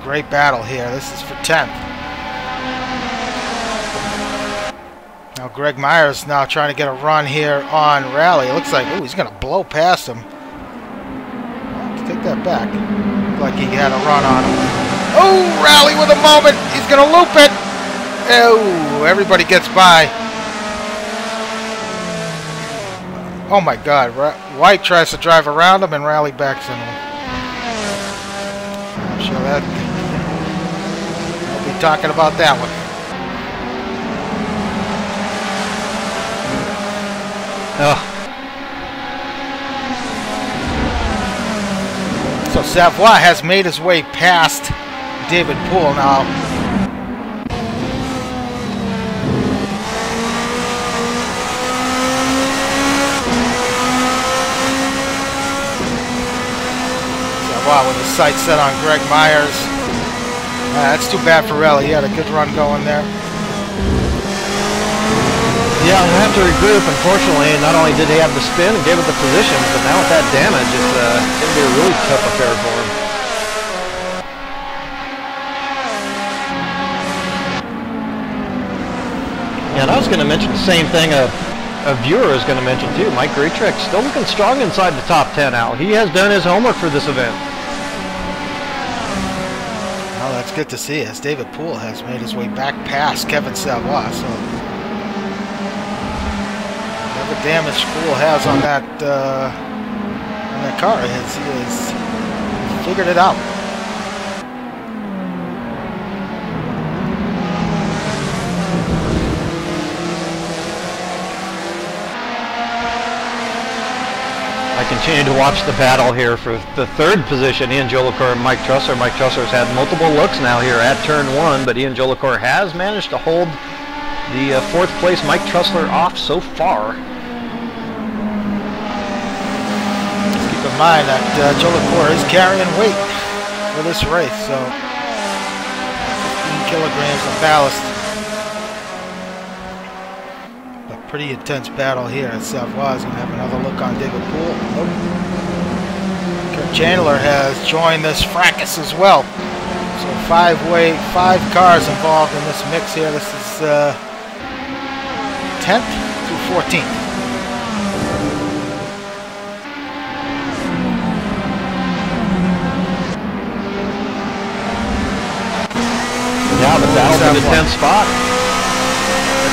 Great battle here. This is for 10th. Now Greg Myers now trying to get a run here on Rowley. It looks like, ooh, he's going to blow past him. Let's take that back. Looked like he had a run on him. Oh, Rowley with a moment. He's going to loop it. Oh, everybody gets by. Oh my God. White tries to drive around him and Rowley backs into him. I'm sure that... talking about that one. Oh. So Savoy has made his way past David Poole now. Savoy with his sights set on Greg Myers. That's too bad for Rowley. He had a good run going there. Yeah, we'll have to regroup, unfortunately. Not only did he have the spin and gave it the position, but now with that damage, it's going to be a really tough affair for him. Yeah, and I was going to mention the same thing a viewer is going to mention too. Mike Greatrix still looking strong inside the top 10 out. He has done his homework for this event. Well, that's good to see, as David Poole has made his way back past Kevin Savoy. So whatever damage Poole has on that car, he has figured it out. I continue to watch the battle here for the third position. Ian Joe LaCour and Mike Trussler. Mike Trussler has had multiple looks now here at turn 1, but Ian Joe LaCour has managed to hold the 4th place Mike Trussler off so far. Keep in mind that Joe LaCour is carrying weight for this race, so 15 kilograms of ballast. Pretty intense battle here at Savoy. Is going to have another look on David Poole. Oh. Kurt Chandler has joined this fracas as well. So 5 cars involved in this mix here. This is 10th through 14th. Yeah, the battle for the 10th spot.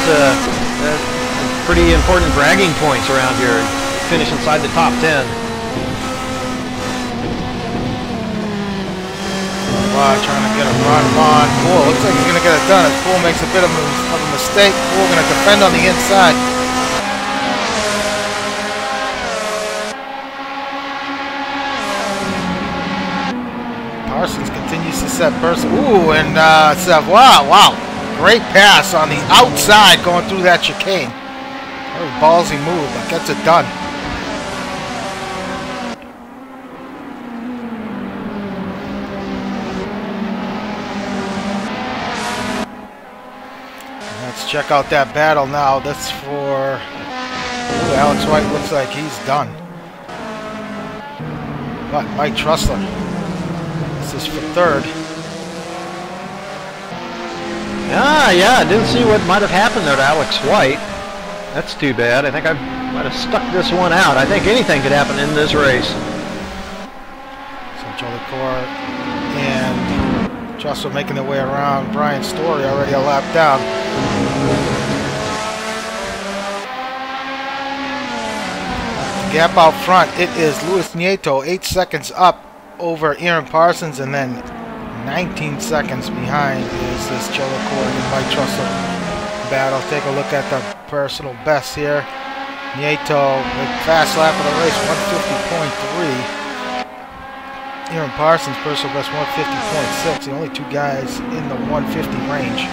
That's pretty important bragging points around here. Finish inside the top 10. Trying to get a run on Poole. Looks like he's going to get it done as Poole makes a bit of a mistake. Poole going to defend on the inside. Parsons set person. Ooh, and Savoy, wow. Great pass on the outside going through that chicane. Very ballsy move, but gets it done. Let's check out that battle now. That's for... Ooh, Alex White looks like he's done. But Mike Trussler. This is for third. Yeah, I didn't see what might have happened there to Alex White. That's too bad. I think I might have stuck this one out. I think anything could happen in this race. So Jolly Core and Trussler making their way around. Brian Story already a lap down. The gap out front, it is Luis Nieto, 8 seconds up over Aaron Parsons, and then 19 seconds behind is this Joe LaCour and Mike Trussler battle. Take a look at the personal best here. Nieto, with fast lap of the race, 150.3. Aaron Parsons, personal best, 150.6. The only two guys in the 150 range.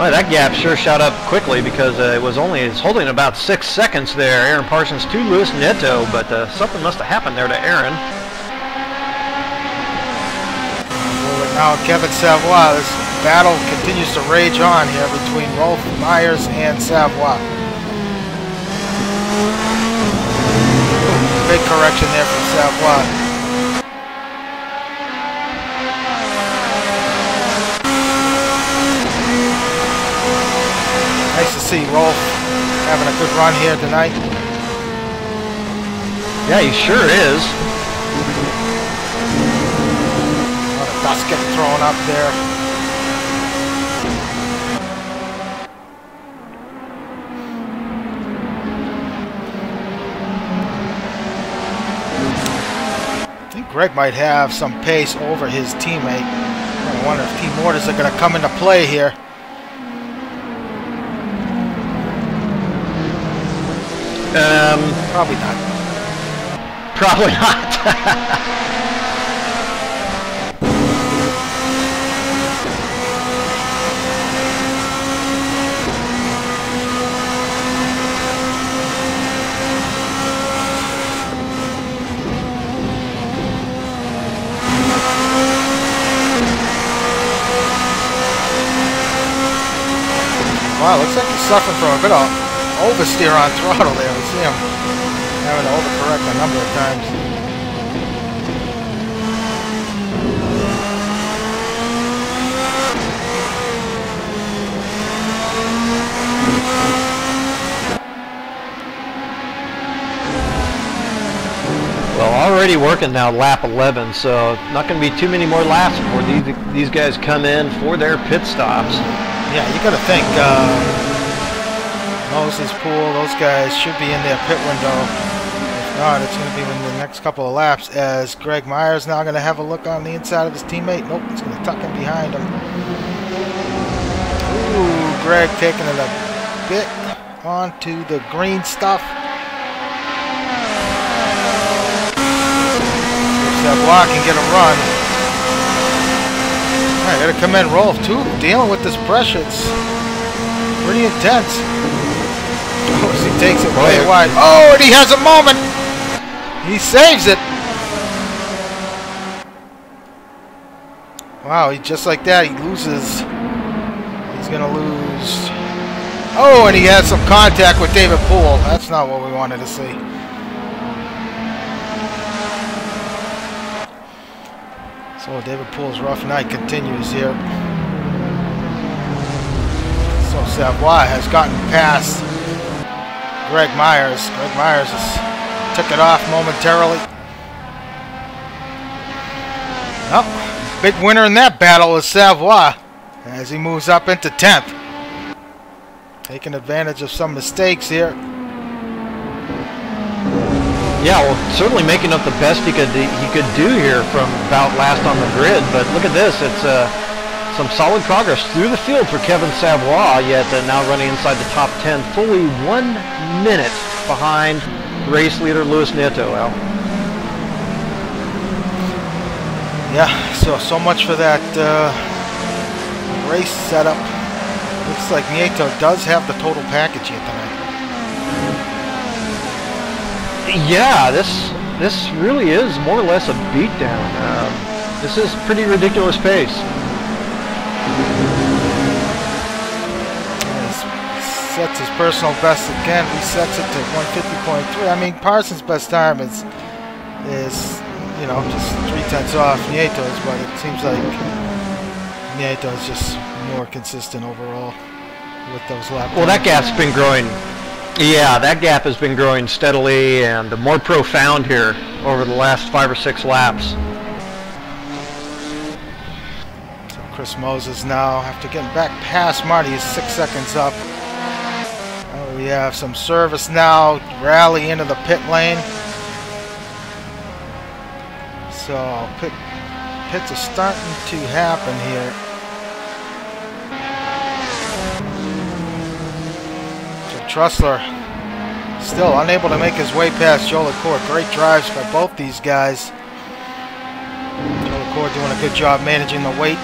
Well, that gap sure shot up quickly because it's holding about 6 seconds there. Aaron Parsons to Luis Nieto, but something must have happened there to Aaron. Now Kevin Savoy, this battle continues to rage on here between Rolf Myers and Savoy. Big correction there from Savoy. Nice to see Rolf having a good run here tonight. Yeah, he sure is. A lot of dust getting thrown up there. I think Greg might have some pace over his teammate. I wonder if team orders are going to come into play here. Probably not. Probably not. Wow, looks like he's suffering from a bit of oversteer on throttle there. We see him having to overcorrect a number of times. Well, already working now lap 11, so not going to be too many more laps before these guys come in for their pit stops. Yeah, you got to think Moses, Poole, those guys should be in their pit window. If not, it's going to be in the next couple of laps, as Greg Myers now going to have a look on the inside of his teammate. Nope, it's going to tuck in behind him. Ooh, Greg taking it a bit onto the green stuff. Savoy can get a run. I gotta commend Rolf too, dealing with this pressure. It's pretty intense. Oh, he takes it way wide. Oh, and he has a moment. He saves it. Wow, he just like that, he loses. He's gonna lose. Oh, and he has some contact with David Poole. That's not what we wanted to see. So David Poole's rough night continues here. So Savoy has gotten past Greg Myers. Greg Myers has took it off momentarily. Well, big winner in that battle is Savoy as he moves up into 10th. Taking advantage of some mistakes here. Yeah, well, certainly making up the best he could do here from about last on the grid. But look at this; it's some solid progress through the field for Kevin Savoy. Yet now running inside the top 10, fully 1 minute behind race leader Luis Nieto. Al. Yeah, so much for that race setup. Looks like Nieto does have the total package here tonight. Yeah, this really is more or less a beatdown. This is pretty ridiculous pace. Sets his personal best again. Resets it to 150.3. I mean, Parsons' best time is you know, just 0.3 off Nieto's, but it seems like Nieto is just more consistent overall with those laps. Well, that gap's been growing. Yeah, that gap has been growing steadily and more profound here over the last 5 or 6 laps. So Chris Moses now, after getting back past Marty, is 6 seconds up. Oh, we have some service now. Rally into the pit lane. So pits are starting to happen here. Trussler still unable to make his way past Joe LaCour. Great drives by both these guys. Joe LaCour doing a good job managing the weight.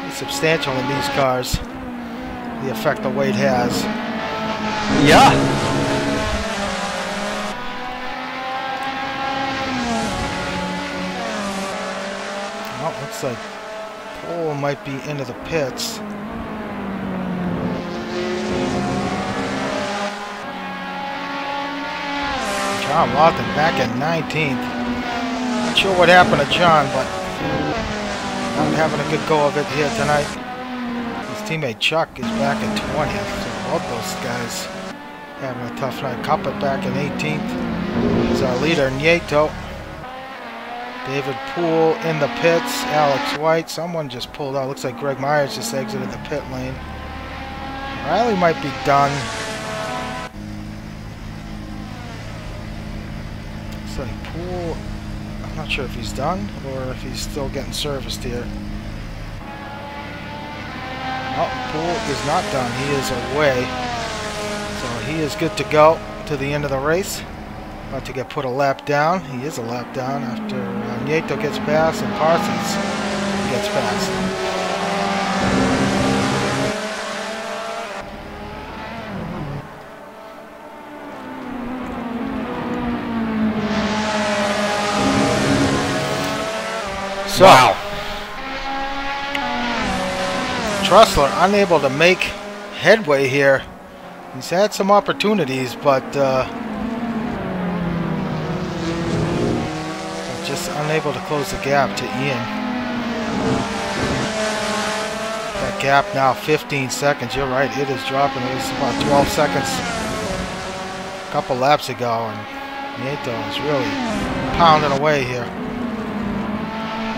It's substantial in these cars, the effect the weight has. Yeah. Well, looks like Cole might be into the pits. John Lawton back at 19th. Not sure what happened to John, but not having a good go of it here tonight. His teammate Chuck is back at 20th, so both those guys having a tough night. Cuppet back at 18th. He's our leader, Nieto. David Poole in the pits. Alex White. Someone just pulled out. Looks like Greg Myers just exited the pit lane. Riley might be done. Like Poole, I'm not sure if he's done or if he's still getting serviced here. Oh, Poole is not done. He is away. So he is good to go to the end of the race. About to get put a lap down. He is a lap down after Nieto gets past and Parsons gets past. So, wow. Trussler unable to make headway here. He's had some opportunities, but just unable to close the gap to Ian. That gap now 15 seconds. You're right, it is dropping. It was about 12 seconds a couple laps ago, and Nieto is really pounding away here.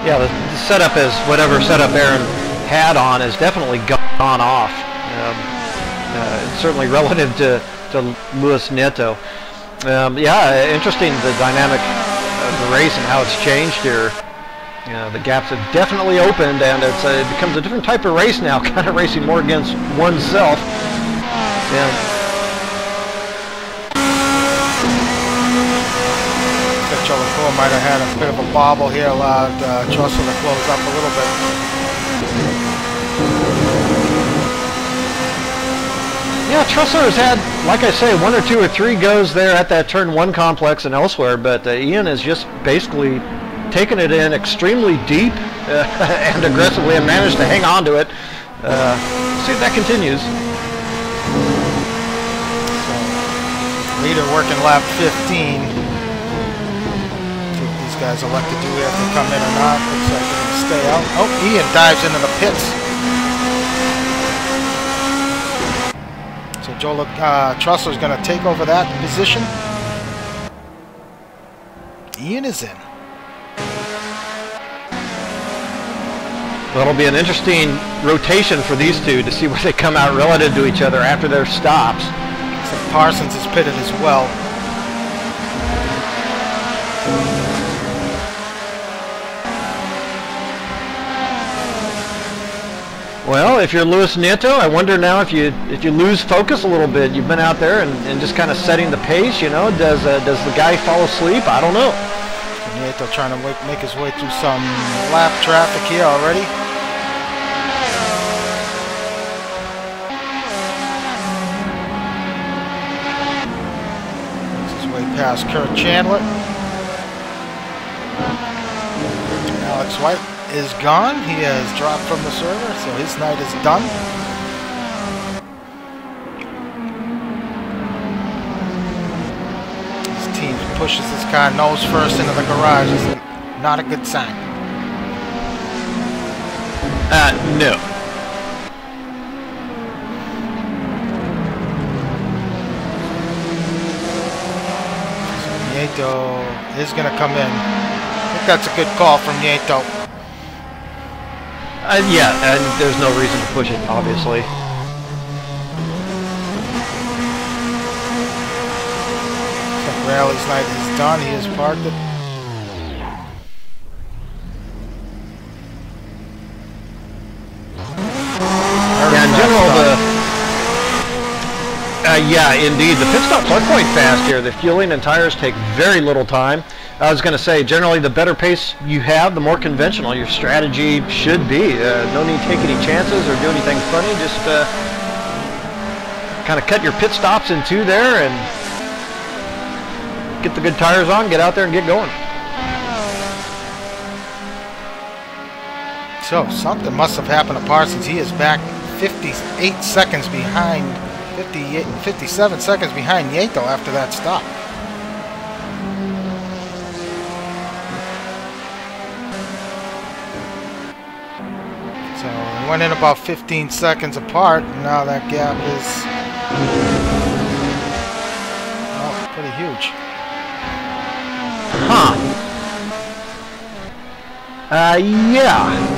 Yeah, the setup is whatever setup Aaron had on has definitely gone off. Certainly relative to Luis Nieto. Yeah, interesting the dynamic of the race and how it's changed here. The gaps have definitely opened, and it becomes a different type of race now, kind of racing more against oneself. Joe LaCour might have had a bit of a bobble here, allowed Trussell to close up a little bit. Yeah, Trussell has had, like I say, 1 or 2 or 3 goes there at that turn 1 complex and elsewhere, but Ian has just basically taken it in extremely deep and aggressively and managed to hang on to it. See if that continues. Leader working lap 15. Guys elect to do if they come in or not. Looks like they're going to stay out. Oh, Ian dives into the pits. So Joe Trussler's going to take over that position. Ian is in. Well, it'll be an interesting rotation for these two to see where they come out relative to each other after their stops. So Parsons is pitted as well. Well, if you're Luis Nieto, I wonder now if you lose focus a little bit. You've been out there and just kind of setting the pace, you know. Does the guy fall asleep? I don't know. Nieto trying to make his way through some lap traffic here already. Makes his way past Kurt Chandler. Alex White is gone. He has dropped from the server, so his night is done. His team pushes this car nose first into the garage. It's not a good sign. No. Nieto is going to come in. I think that's a good call from Nieto. Yeah, and there's no reason to push it, obviously. Rally's night is done. He has parked it. Yeah, in general, yeah, indeed. The pit stops are quite fast here. The fueling and tires take very little time. I was going to say, generally, the better pace you have, the more conventional your strategy should be. No need to take any chances or do anything funny. Just kind of cut your pit stops in two there and get the good tires on, get out there and get going. So, something must have happened to Parsons. He is back 58 seconds behind, 57 seconds behind Nieto after that stop. So, they went in about 15 seconds apart, and now that gap is pretty huge. Huh. Yeah.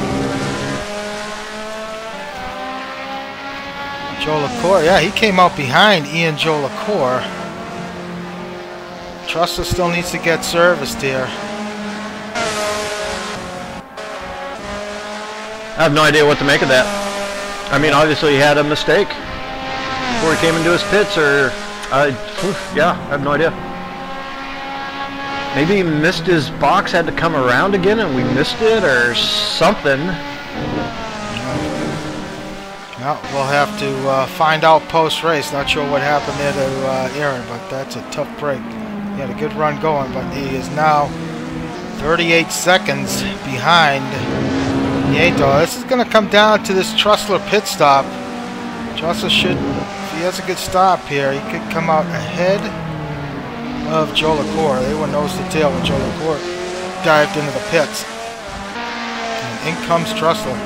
Joe LaCour, yeah, he came out behind Ian Joe LaCour. Trussell still needs to get serviced here. I have no idea what to make of that. I mean, obviously he had a mistake before he came into his pits, or yeah, I have no idea. Maybe he missed his box, had to come around again, and we missed it, or something. Well, we'll have to find out post-race. Not sure what happened there to Aaron, but that's a tough break. He had a good run going, but he is now 38 seconds behind Nieto. This is going to come down to this Trussler pit stop. Trussler should, if he has a good stop here, he could come out ahead of Joe LaCour. They were nose to tail when Joe LaCour dived into the pits. And in comes Trussler.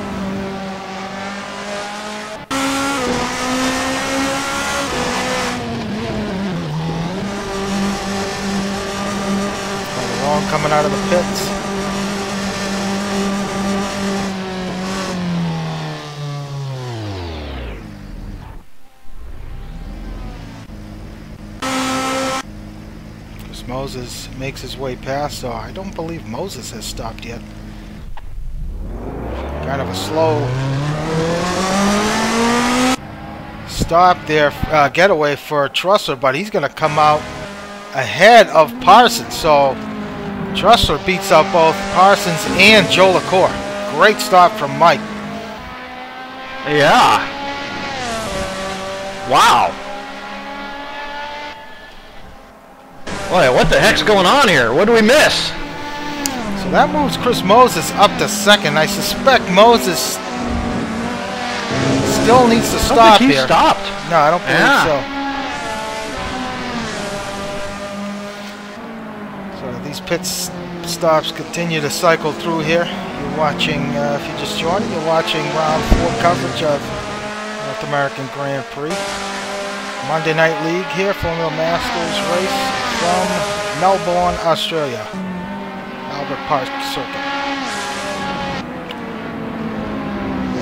Coming out of the pits. Chris Moses makes his way past, so I don't believe Moses has stopped yet. Kind of a slow stop there, getaway for Trussler, but he's going to come out ahead of Parsons, so Trussler beats out both Parsons and Joe LaCour. Great stop from Mike. Yeah. Wow. Boy, what the heck's going on here? What do we miss? So that moves Chris Moses up to second. I suspect Moses still needs to stop here. I don't think he stopped. No, I don't believe so. These pit stops continue to cycle through here. You're watching, if you just joined, you're watching round 4 coverage of North American Grand Prix. Monday Night League here, Formula Masters race from Melbourne, Australia. Albert Park Circuit.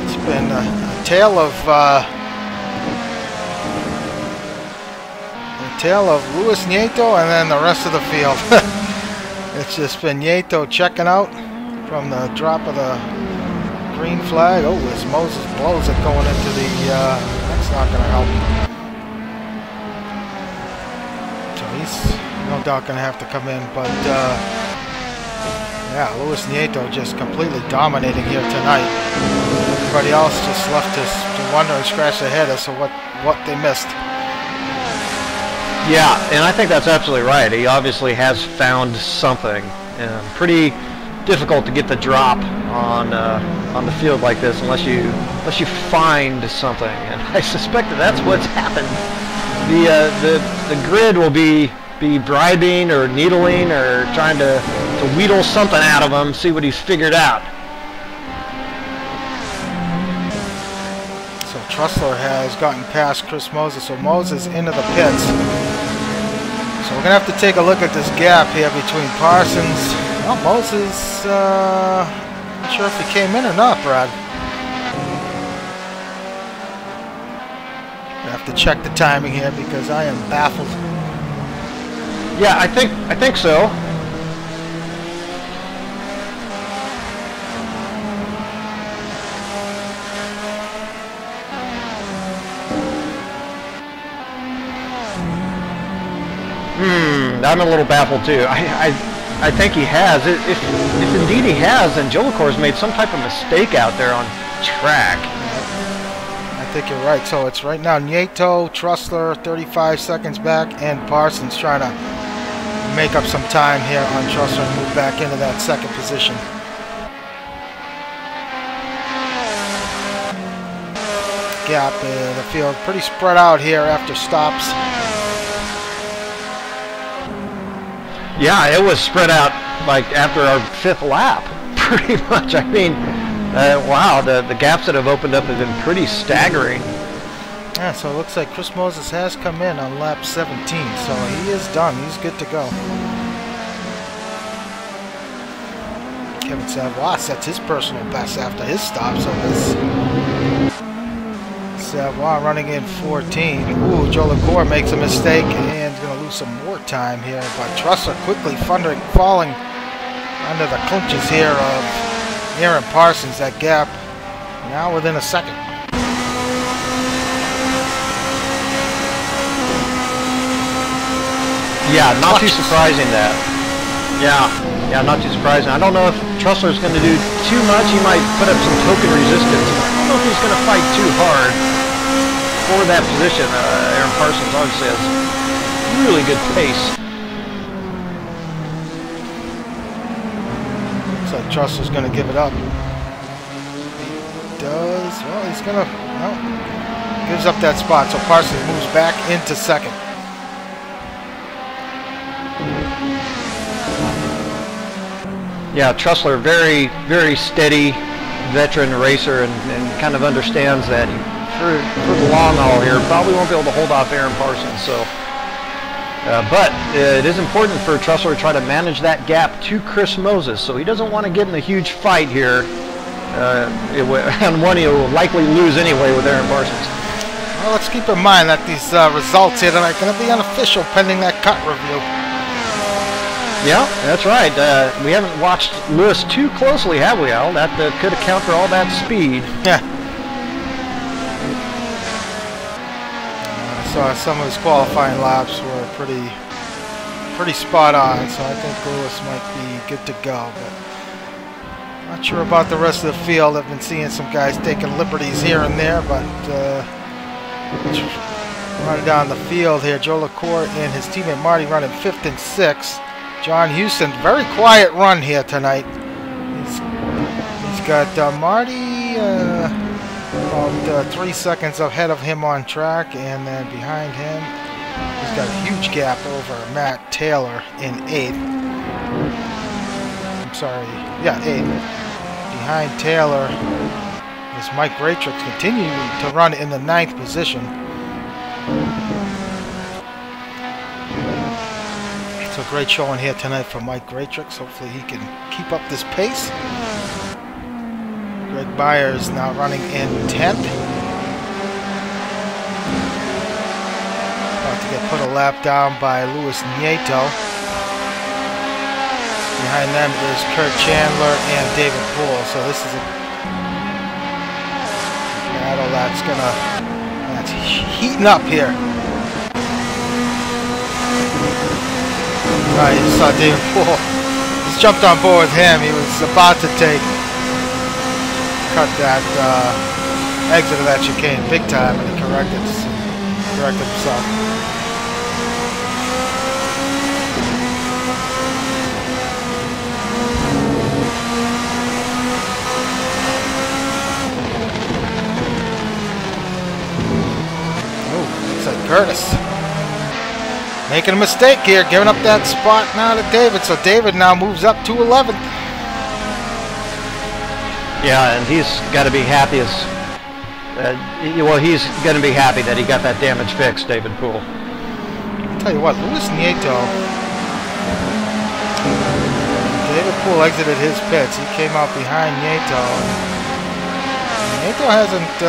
It's been a tale of Luis Nieto and then the rest of the field. It's just been Nieto checking out from the drop of the green flag. Oh, as Moses blows it going into the, that's not going to help. So he's no doubt going to have to come in, but Yeah, Luis Nieto just completely dominating here tonight. Everybody else just left to wonder and scratch their head as to what they missed. Yeah, and I think that's absolutely right. He obviously has found something. Pretty difficult to get the drop on the field like this unless you find something, and I suspect that's what's happened. The grid will be bribing or needling or trying to wheedle something out of him, see what he's figured out. So Trussler has gotten past Chris Moses, so Moses into the pits. So we're going to have to take a look at this gap here between Parsons. Well, Moses, not sure if he came in or not, Brad. I have to check the timing here because I am baffled. Yeah, I think so. I'm a little baffled too. I think he has. If indeed he has, then Jolicoeur's made some type of mistake out there on track. I think you're right. So it's right now Nieto, Trussler 35 seconds back, and Parsons trying to make up some time here on Trussler and move back into that second position. Gap in the field pretty spread out here after stops. Yeah, it was spread out like after our 5th lap, pretty much. I mean, wow, the gaps that have opened up have been pretty staggering. Yeah, so it looks like Chris Moses has come in on lap 17, so he is done. He's good to go. Kevin Savoie sets his personal best after his stop, so this Savoie running in 14. Ooh, Jolicoeur makes a mistake and is going to lose some more time here, but Trussler quickly falling under the clinches here of Aaron Parsons. That gap now within a second. Yeah, not too surprising that. Yeah, not too surprising. I don't know if Trussler's going to do too much. He might put up some token resistance. I don't know if he's going to fight too hard for that position. Aaron Parsons obviously has really good pace. Looks like Trussler's going to give it up. He does. Well, he's going to... No. Gives up that spot, so Parsons moves back into second. Yeah, Trussler, very, very steady veteran racer and kind of understands that for the long haul here, probably won't be able to hold off Aaron Parsons. So, but it is important for Trussler to try to manage that gap to Chris Moses, so he doesn't want to get in a huge fight here, and one he'll likely lose anyway with Aaron Parsons. Well, let's keep in mind that these results here tonight are going to be unofficial pending that cut review. Yeah, that's right. We haven't watched Lewis too closely, have we, Al? That could account for all that speed. Yeah. So some of his qualifying laps were pretty spot on, so I think Lewis might be good to go. But not sure about the rest of the field. I've been seeing some guys taking liberties here and there, but running down the field here, Jolicoeur and his teammate Marty running 5th and 6th. John Houston, very quiet run here tonight. He's got Marty about 3 seconds ahead of him on track, and then behind him, he's got a huge gap over Matt Taylor in 8th. I'm sorry, yeah, 8th. Behind Taylor is Mike Ratrix, continuing to run in the 9th position. It's a great showing here tonight for Mike Ratrix. Hopefully he can keep up this pace. Greg Byers now running in 10th. About to get put a lap down by Luis Nieto. Behind them is Kurt Chandler and David Poole. So this is a battle that's heating up here. You saw David Poole. He's jumped on board with him. He was about to cut that exit of that chicane big time, and he corrected himself. Curtis making a mistake here, giving up that spot now to David. So David now moves up to 11th. Yeah, and he's got to be happy as well. He's going to be happy that he got that damage fixed, David Poole. I'll tell you what, Nieto. David Poole exited his pits. He came out behind Nieto. Nieto hasn't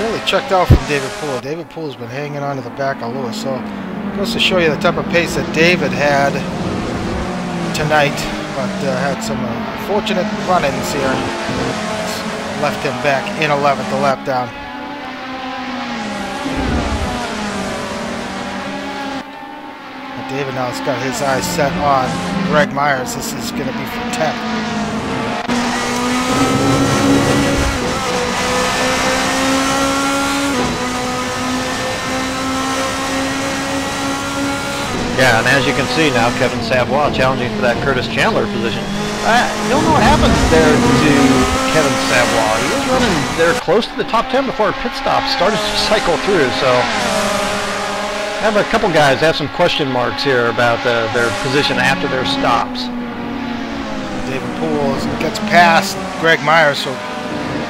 really checked out from David Poole. David Poole's been hanging on to the back of Lewis, so it goes to show you the type of pace that David had tonight, but had some unfortunate run-ins here. Left him back in 11th, a lap down. And David now has got his eyes set on Greg Myers. This is going to be for 10th. Yeah, and as you can see now, Kevin Savoy challenging for that Curtis Chandler position. I don't know what happened there to Kevin Savoy. He was running there close to the top 10 before a pit stop started to cycle through, so I have a couple guys have some question marks here about their position after their stops. David Poole gets past Greg Myers, so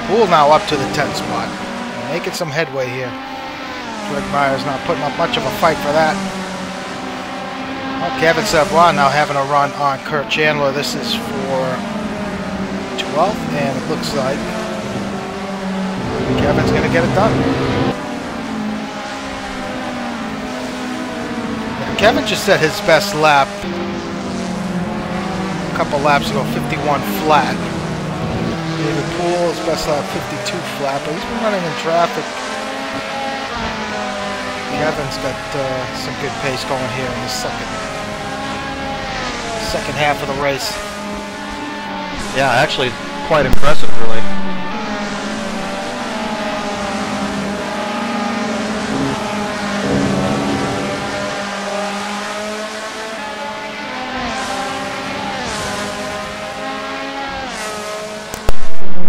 Poole now up to the 10th spot. Making some headway here. Greg Myers not putting up much of a fight for that. Kevin Savoy now having a run on Kurt Chandler. This is for 12th, and it looks like Kevin's going to get it done. Kevin just set his best lap a couple laps ago, 51 flat. David Poole, his best lap, 52 flat, but he's been running in traffic. Kevin's got some good pace going here in the second half of the race. Yeah, actually quite impressive, really.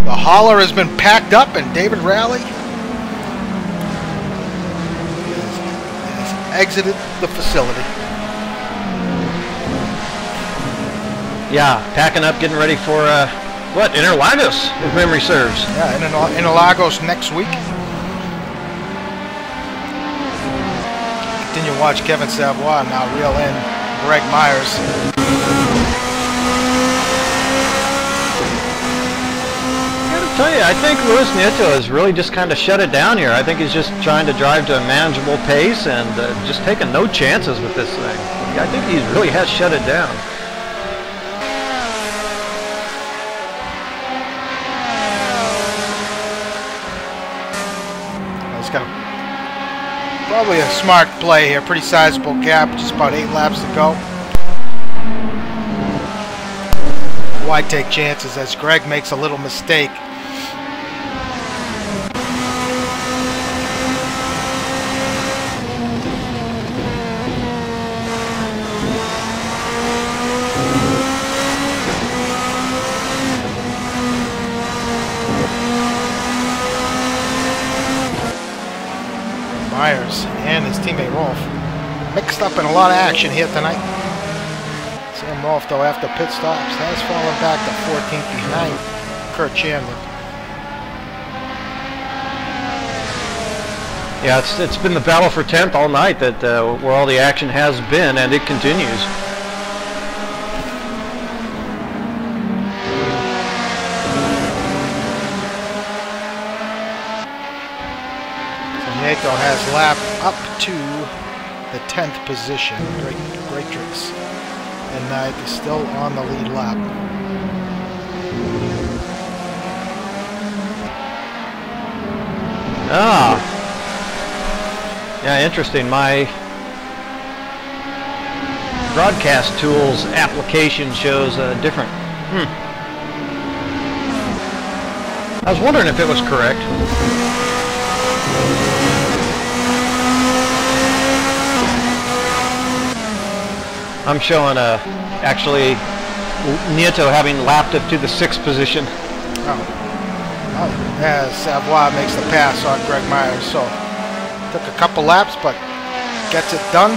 The hauler has been packed up, and David Rowley has exited the facility. Yeah, packing up, getting ready for, what, Interlagos, if memory serves. Yeah, Interlagos next week. Continue to watch Kevin Savoy now reel in Greg Myers. I gotta tell you, I think Luis Nieto has really just kind of shut it down here. I think he's just trying to drive to a manageable pace and just taking no chances with this thing. I think he really has shut it down. Probably a smart play here, pretty sizable gap, just about 8 laps to go. Why take chances as Greg makes a little mistake? Myers and his teammate Rolf mixed up in a lot of action here tonight. Sam Rolf, though, after pit stops, has fallen back to 14th behind Kurt Chandler. Yeah, it's been the battle for 10th all night, that where all the action has been, and it continues. Nieto has lapped up to the 10th position. Great tricks. And Knight is still on the lead lap. Ah. Yeah, interesting. My broadcast tools application shows different. I was wondering if it was correct. I'm showing actually Nieto having lapped up to the 6th position. As Savoie makes the pass on Greg Myers, so took a couple laps, but gets it done.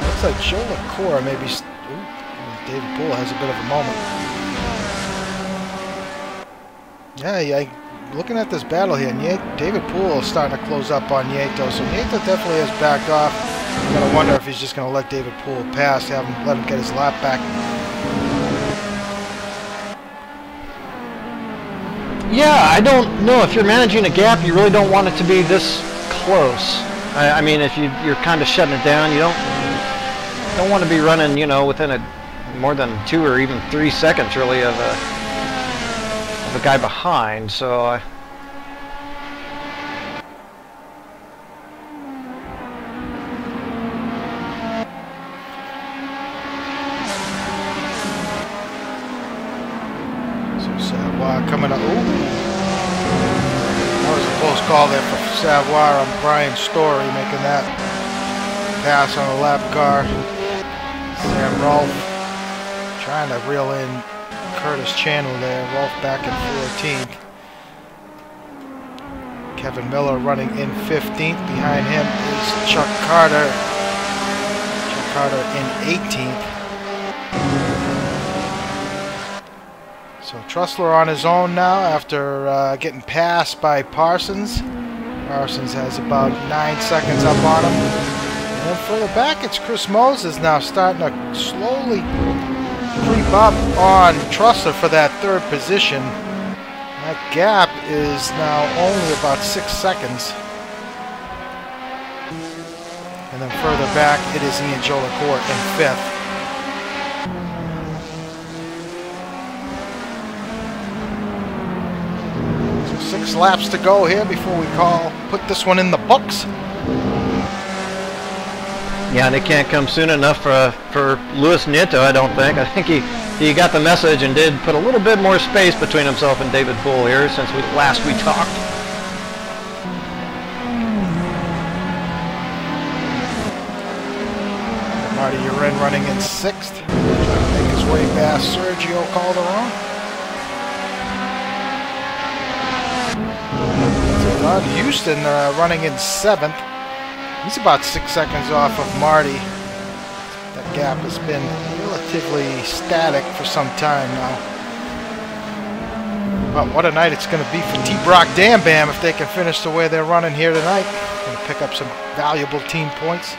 Looks like Joe LaCour maybe. David Poole has a bit of a moment. Yeah. Looking at this battle here, David Poole is starting to close up on Nieto, so Nieto definitely has backed off. I'm going to wonder if he's just going to let David Poole pass, let him get his lap back. Yeah, I don't know. If you're managing a gap, you really don't want it to be this close. I mean, if you're kind of shutting it down, you don't want to be running, you know, within more than 2 or even 3 seconds, really, of a guy behind. So Savoie coming up. Ooh. That was a close call there for Savoie on Brian Story, making that pass on a lap car. Sam Rolfe trying to reel in Curtis Chandler there. Rolfe back in 14th. Kevin Miller running in 15th. Behind him is Chuck Carter. Chuck Carter in 18th. So Trussler on his own now after getting passed by Parsons. Parsons has about 9 seconds up on him. And then further back, it's Chris Moses now starting to slowly creep up on Trussler for that 3rd position. That gap is now only about 6 seconds. And then further back, it is Ian Jolicoeur in 5th. So 6 laps to go here before we put this one in the books. yeah, they can't come soon enough for Luis Nieto, I don't think. I think he got the message and did put a little bit more space between himself and David Poole here since last we talked. Marty Urin running in 6th. Trying to make his way past Sergio Calderon. Todd Houston running in 7th. He's about 6 seconds off of Marty. That gap has been relatively static for some time now. Well, what a night it's going to be for T-Brock Dam Bam if they can finish the way they're running here tonight. Going to pick up some valuable team points.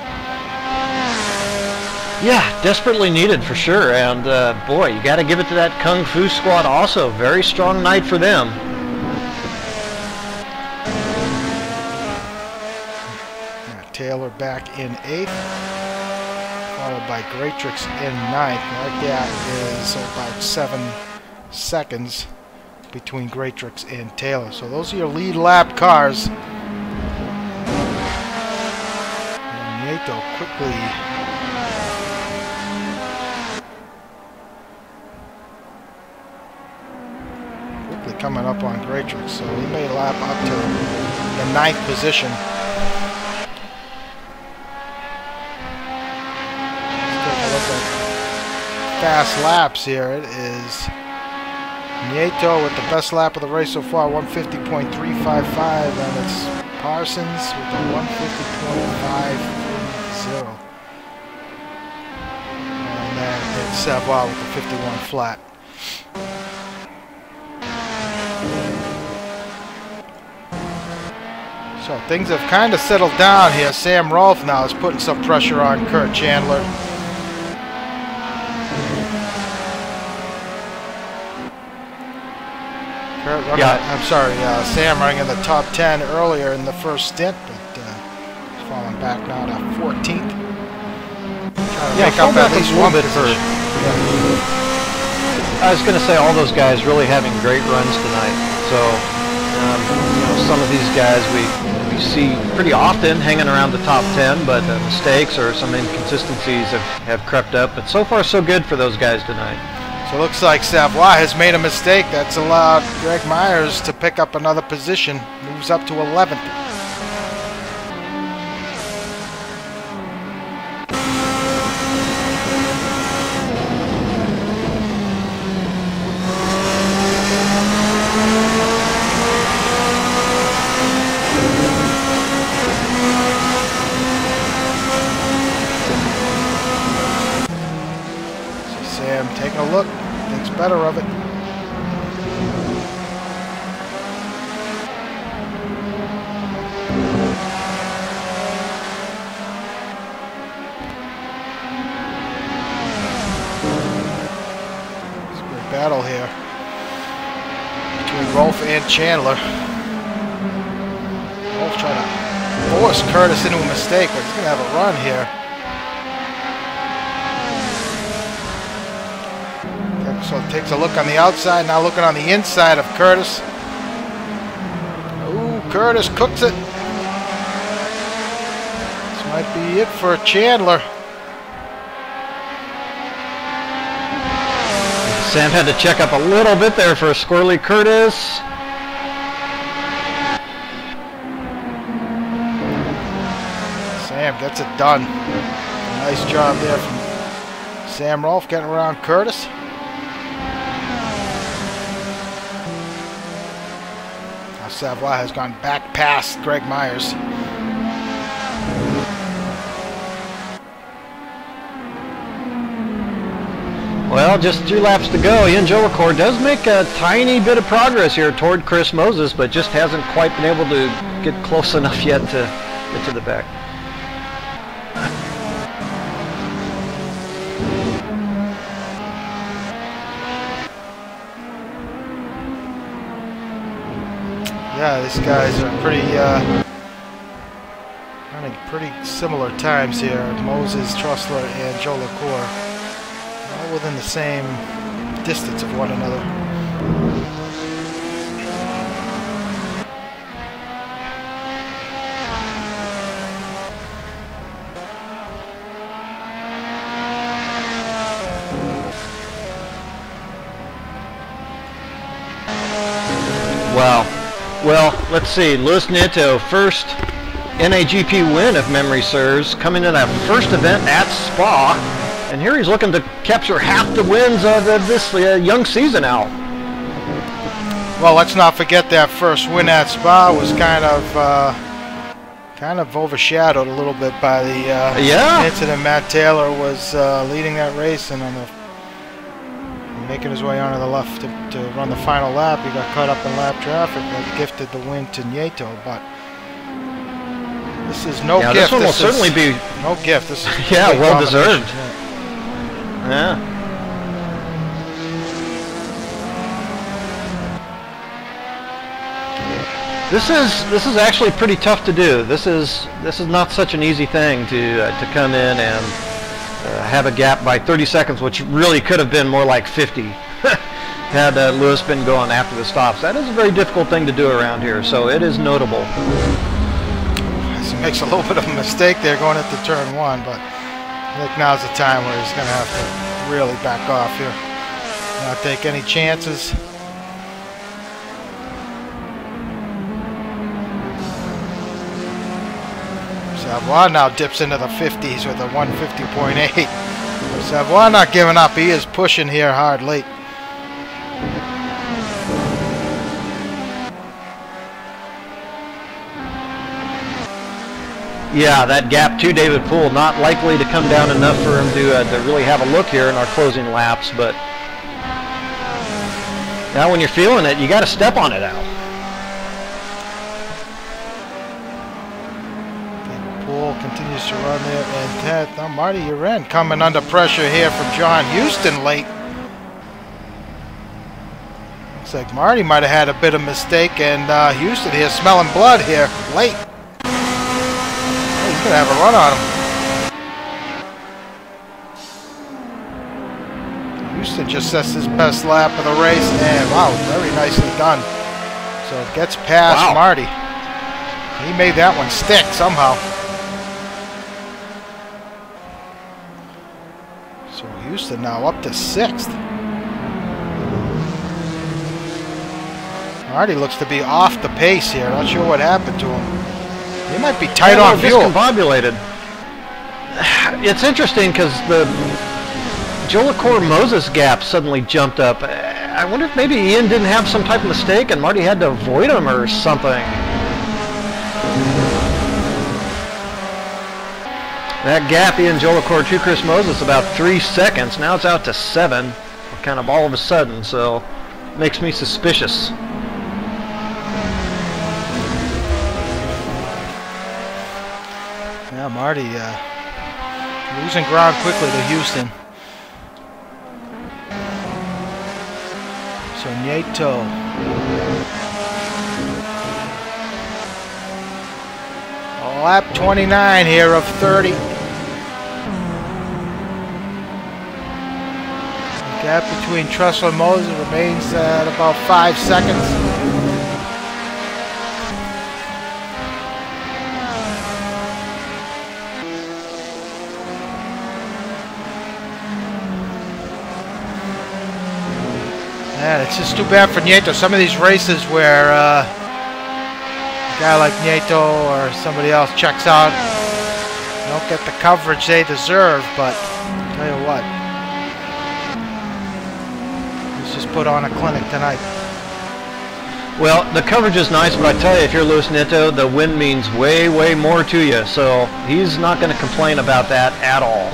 Yeah, desperately needed for sure. And boy, you got to give it to that Kung Fu squad also. Very strong night for them. Taylor back in 8th, followed by Greatrix in 9th. That gap is about 7 seconds between Greatrix and Taylor. So those are your lead lap cars. And Nieto quickly coming up on Greatrix. So he may lap up to the 9th position. Fast laps here. It is Nieto with the best lap of the race so far, 150.355, and it's Parsons with a 150.530. And then it's Savoie with the 51 flat. So things have kind of settled down here. Sam Rolfe now is putting some pressure on Kurt Chandler. Sam running in the top 10 earlier in the first stint, but he's falling back now to 14th. Trying to make up at least one bit for. I was going to say all those guys really having great runs tonight. So some of these guys we see pretty often hanging around the top 10, but mistakes or some inconsistencies have crept up. But so far, so good for those guys tonight. So it looks like Savoie has made a mistake. That's allowed Greg Myers to pick up another position. Moves up to 11th. Sam taking a look, thinks better of it. It's a great battle here between Rolf and Chandler. Rolf trying to force Curtis into a mistake, but he's going to have a run here. So takes a look on the outside, now looking on the inside of Curtis. Ooh, Curtis cooks it. This might be it for Chandler. Sam had to check up a little bit there for a squirrely Curtis. Sam gets it done. Nice job there from Sam Rolfe getting around Curtis. Savoie has gone back past Greg Myers. Well, just 2 laps to go. Ian Jolicoeur does make a tiny bit of progress here toward Chris Moses, but just hasn't quite been able to get close enough yet to get to the back. Yeah, these guys are running pretty similar times here. Moses, Trussler, and Jolicoeur, all within the same distance of one another. Wow. Well, let's see. Louis Nieto, first NAGP win, if memory serves, coming in that first event at Spa. And here he's looking to capture half the wins of this young season out. Well, let's not forget that first win at Spa was kind of overshadowed a little bit by the incident. Matt Taylor was leading that race and making his way onto the left to run the final lap. He got caught up in lap traffic that gifted the win to Nieto, but this is no gift. This one will certainly be no gift. This is well deserved. Yeah. This is actually pretty tough to do. This is not such an easy thing to come in and have a gap by 30 seconds, which really could have been more like 50 had Louis been going after the stops. That is a very difficult thing to do around here, so it is notable. He makes a little bit of a mistake there going into turn 1, but I think now's the time where he's going to have to really back off here, not take any chances. Savoie now dips into the 50s with a 150.8. Savoie not giving up. He is pushing here hard late. Yeah, that gap to David Poole not likely to come down enough for him to really have a look here in our closing laps. But now when you're feeling it, you got to step on it out. Continues to run there, and Marty Uren coming under pressure here from John Houston late. Looks like Marty might have had a bit of mistake, and Houston here smelling blood here late. Oh, he's going to have a run on him. Houston just sets his best lap of the race, and wow, very nicely done. So it gets past Marty. He made that one stick somehow. So Houston now up to 6th. Marty looks to be off the pace here. Not sure what happened to him. He might be tight on fuel. Discombobulated. It's interesting because the Jolicoeur-Moses gap suddenly jumped up. I wonder if maybe Ian didn't have some type of mistake and Marty had to avoid him or something. That gap, Ian Jolicoeur to Chris Moses, about 3 seconds. Now it's out to 7, kind of all of a sudden, so makes me suspicious. Yeah, Marty losing ground quickly to Houston. So Nieto. Lap 29 here of 30. The gap between Trussell and Moses remains at about 5 seconds. Yeah, it's just too bad for Nieto. Some of these races where a guy like Nieto or somebody else checks out, don't get the coverage they deserve, but I'll tell you what, he's just put on a clinic tonight. Well, the coverage is nice, but I tell you, if you're Louis Nieto, the win means way, way more to you, so he's not going to complain about that at all.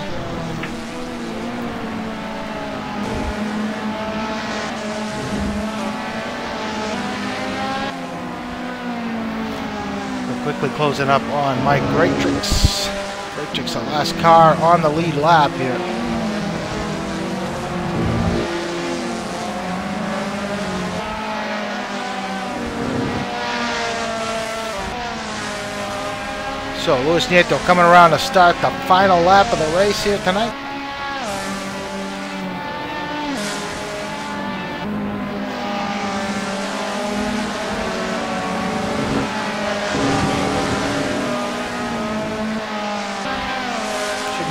Quickly closing up on Mike Greatrix. Greatrix, the last car on the lead lap here. So Louis Nieto coming around to start the final lap of the race here tonight.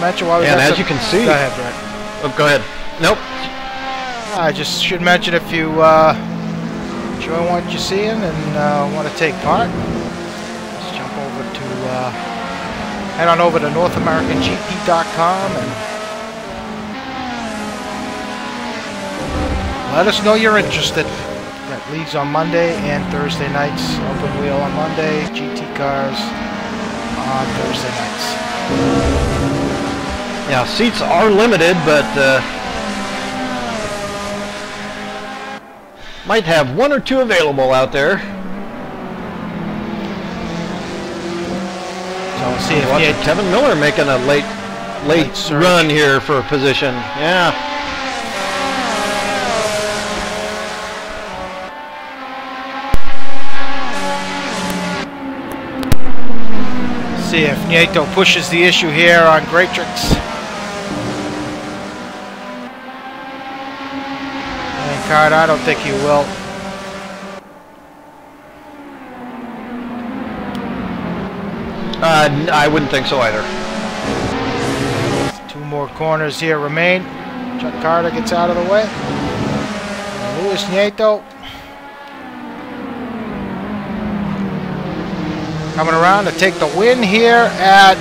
And as you can see, go ahead, Brett. Oh, go ahead. Nope. I just should mention, if you enjoy what you're seeing and want to take part, just jump over to head on over to NorthAmericanGP.com and let us know you're interested. Got leagues on Monday and Thursday nights. Open wheel on Monday, GT cars on Thursday nights. Yeah, seats are limited, but might have 1 or 2 available out there. So we'll see if Kevin Miller making a late run here for a position. Yeah. See if Nieto pushes the issue here on Greatrix. Card, I don't think he will. I wouldn't think so either. 2 more corners here remain. Chuck Carter gets out of the way. And Louis Nieto coming around to take the win here at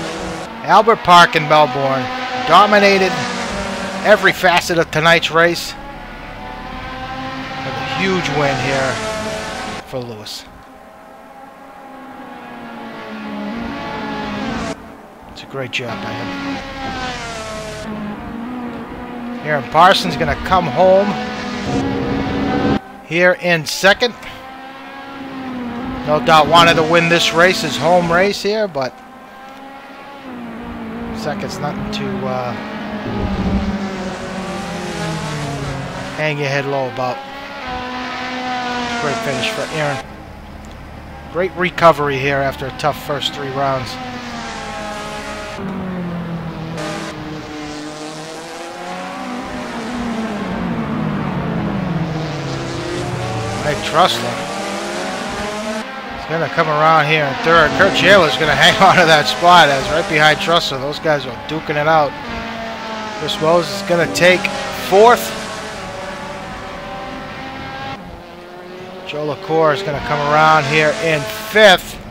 Albert Park in Melbourne. Dominated every facet of tonight's race. Huge win here for Louis. It's a great job by him. Aaron Parsons going to come home here in 2nd. No doubt wanted to win this race, his home race here, but 2nd's nothing to hang your head low about. Great finish for Aaron. Great recovery here after a tough first 3 rounds. Mike Trussell Going to come around here in third. Kurt Jayler's going to hang on to that spot as right behind Trusser. Those guys are duking it out. Chris Moses is going to take fourth. Joe LaCour is going to come around here in fifth.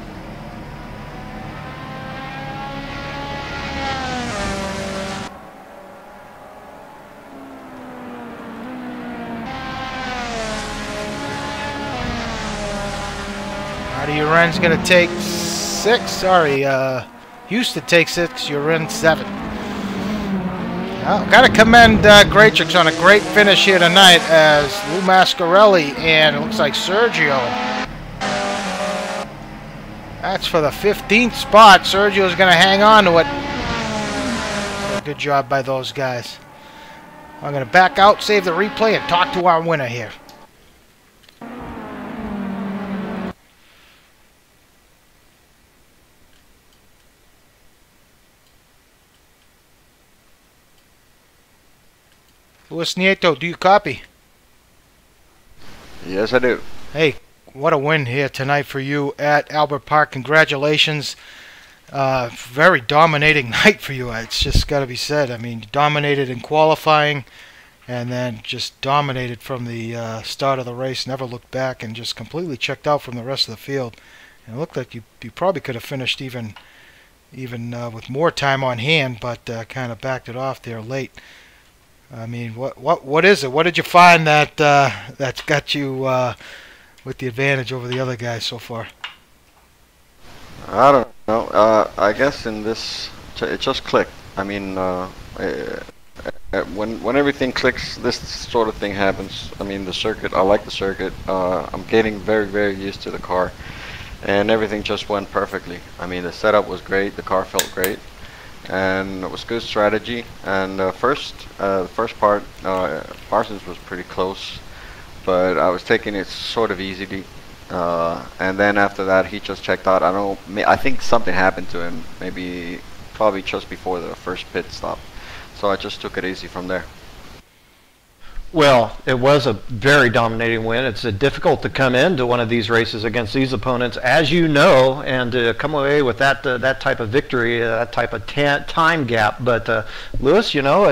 Uren's going to take 6. Sorry, Houston takes 6. Uren 7. Well, got to commend Greatrix on a great finish here tonight as Lou Mascarelli and it looks like Sergio. That's for the 15th spot. Sergio's going to hang on to it. So good job by those guys. I'm going to back out, save the replay, and talk to our winner here. Luis Nieto, do you copy? Yes, I do. Hey, what a win here tonight for you at Albert Park. Congratulations. Very dominating night for you. It's just got to be said. I mean, dominated in qualifying and then just dominated from the start of the race. Never looked back and just completely checked out from the rest of the field. And it looked like you probably could have finished even with more time on hand, but kind of backed it off there late. I mean, what is it? What did you find that's got you with the advantage over the other guys so far? I don't know. I guess in this, it just clicked. I mean, when everything clicks, this sort of thing happens. I mean, the circuit. I like the circuit. I'm getting very, very used to the car, and everything just went perfectly. I mean, the setup was great. The car felt great. And it was good strategy. And the first part, Parsons was pretty close, but I was taking it sort of easily. And then after that, he just checked out. I think something happened to him, probably just before the first pit stop. So I just took it easy from there. Well, it was a very dominating win. It's difficult to come into one of these races against these opponents, as you know, and to come away with that type of victory, that type of time gap. But Lewis, you know,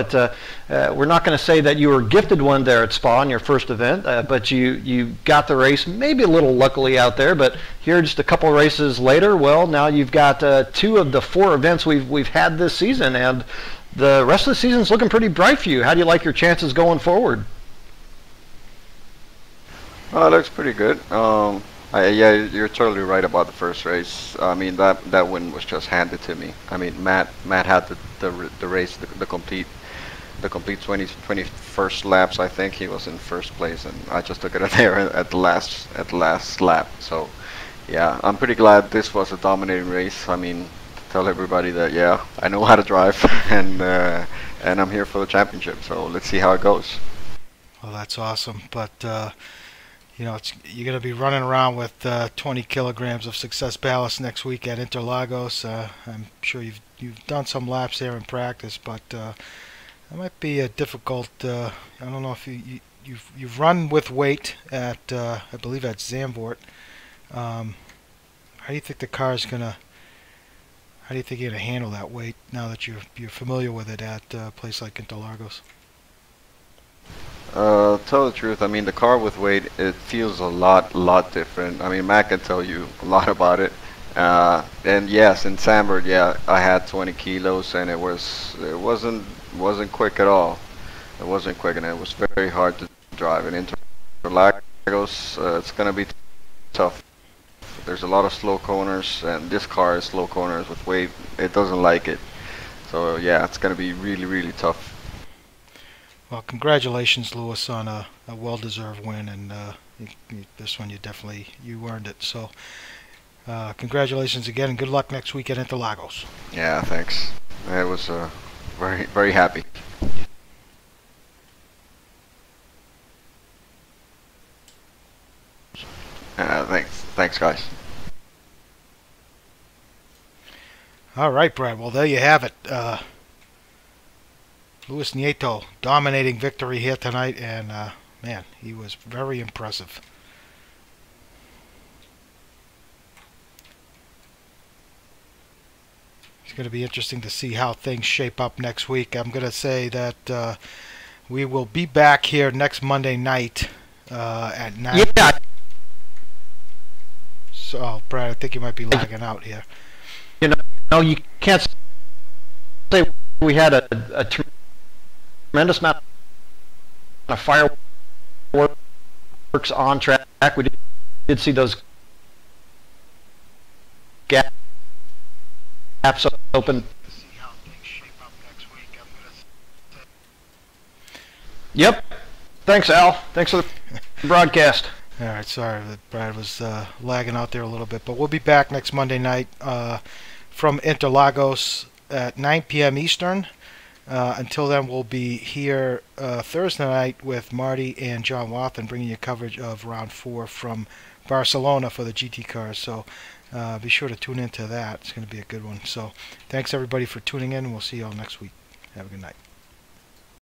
we're not going to say that you were gifted one there at Spa in your first event, but you got the race maybe a little luckily out there. But here, just a couple races later, well, now you've got 2 of the 4 events we've had this season, and the rest of the season's looking pretty bright for you. How do you like your chances going forward? Well, it looks pretty good. Yeah, you're totally right about the first race. I mean, that win was just handed to me. I mean, Matt had the race, the complete 21st laps. I think he was in first place, and I just took it there at the last lap. So, yeah, I'm pretty glad this was a dominating race. I mean, tell everybody that yeah, I know how to drive, and I'm here for the championship. So let's see how it goes. Well, that's awesome, but. You know, you're going to be running around with 20 kilograms of success ballast next week at Interlagos. I'm sure you've done some laps there in practice, but it might be a difficult. I don't know if you've run with weight at I believe at Zandvoort. How do you think the car is gonna? How do you think you're gonna handle that weight now that you're familiar with it at a place like Interlagos? Tell the truth, I mean, the car with weight, it feels a lot different. I mean, Matt can tell you a lot about it. And yes, in Zandvoort, yeah, I had 20 kilos, and it wasn't quick at all. It wasn't quick, and it was very hard to drive. And Interlagos, it's gonna be tough. There's a lot of slow corners, and this car is slow corners with weight. It doesn't like it. So yeah, it's gonna be really tough. Well, congratulations, Lewis, on a well-deserved win, and this one you earned it. So, congratulations again, and good luck next week at Interlagos. Yeah, thanks. I was very happy. Thanks, guys. All right, Brad. Well, there you have it. Luis Nieto, dominating victory here tonight, and man, he was very impressive. It's going to be interesting to see how things shape up next week. I'm going to say that we will be back here next Monday night at 9. Yeah. So, Brad, I think you might be lagging out here. You know, you can't say we had a tremendous amount of fireworks on track. We did see those gaps open. Yep. Thanks, Al. Thanks for the broadcast. All right, sorry that Brad was lagging out there a little bit, but we'll be back next Monday night from Interlagos at 9 p.m. Eastern. Until then, we'll be here Thursday night with Marty and John Wathen bringing you coverage of Round 4 from Barcelona for the GT cars. So be sure to tune into that. It's going to be a good one. So thanks, everybody, for tuning in. We'll see you all next week. Have a good night.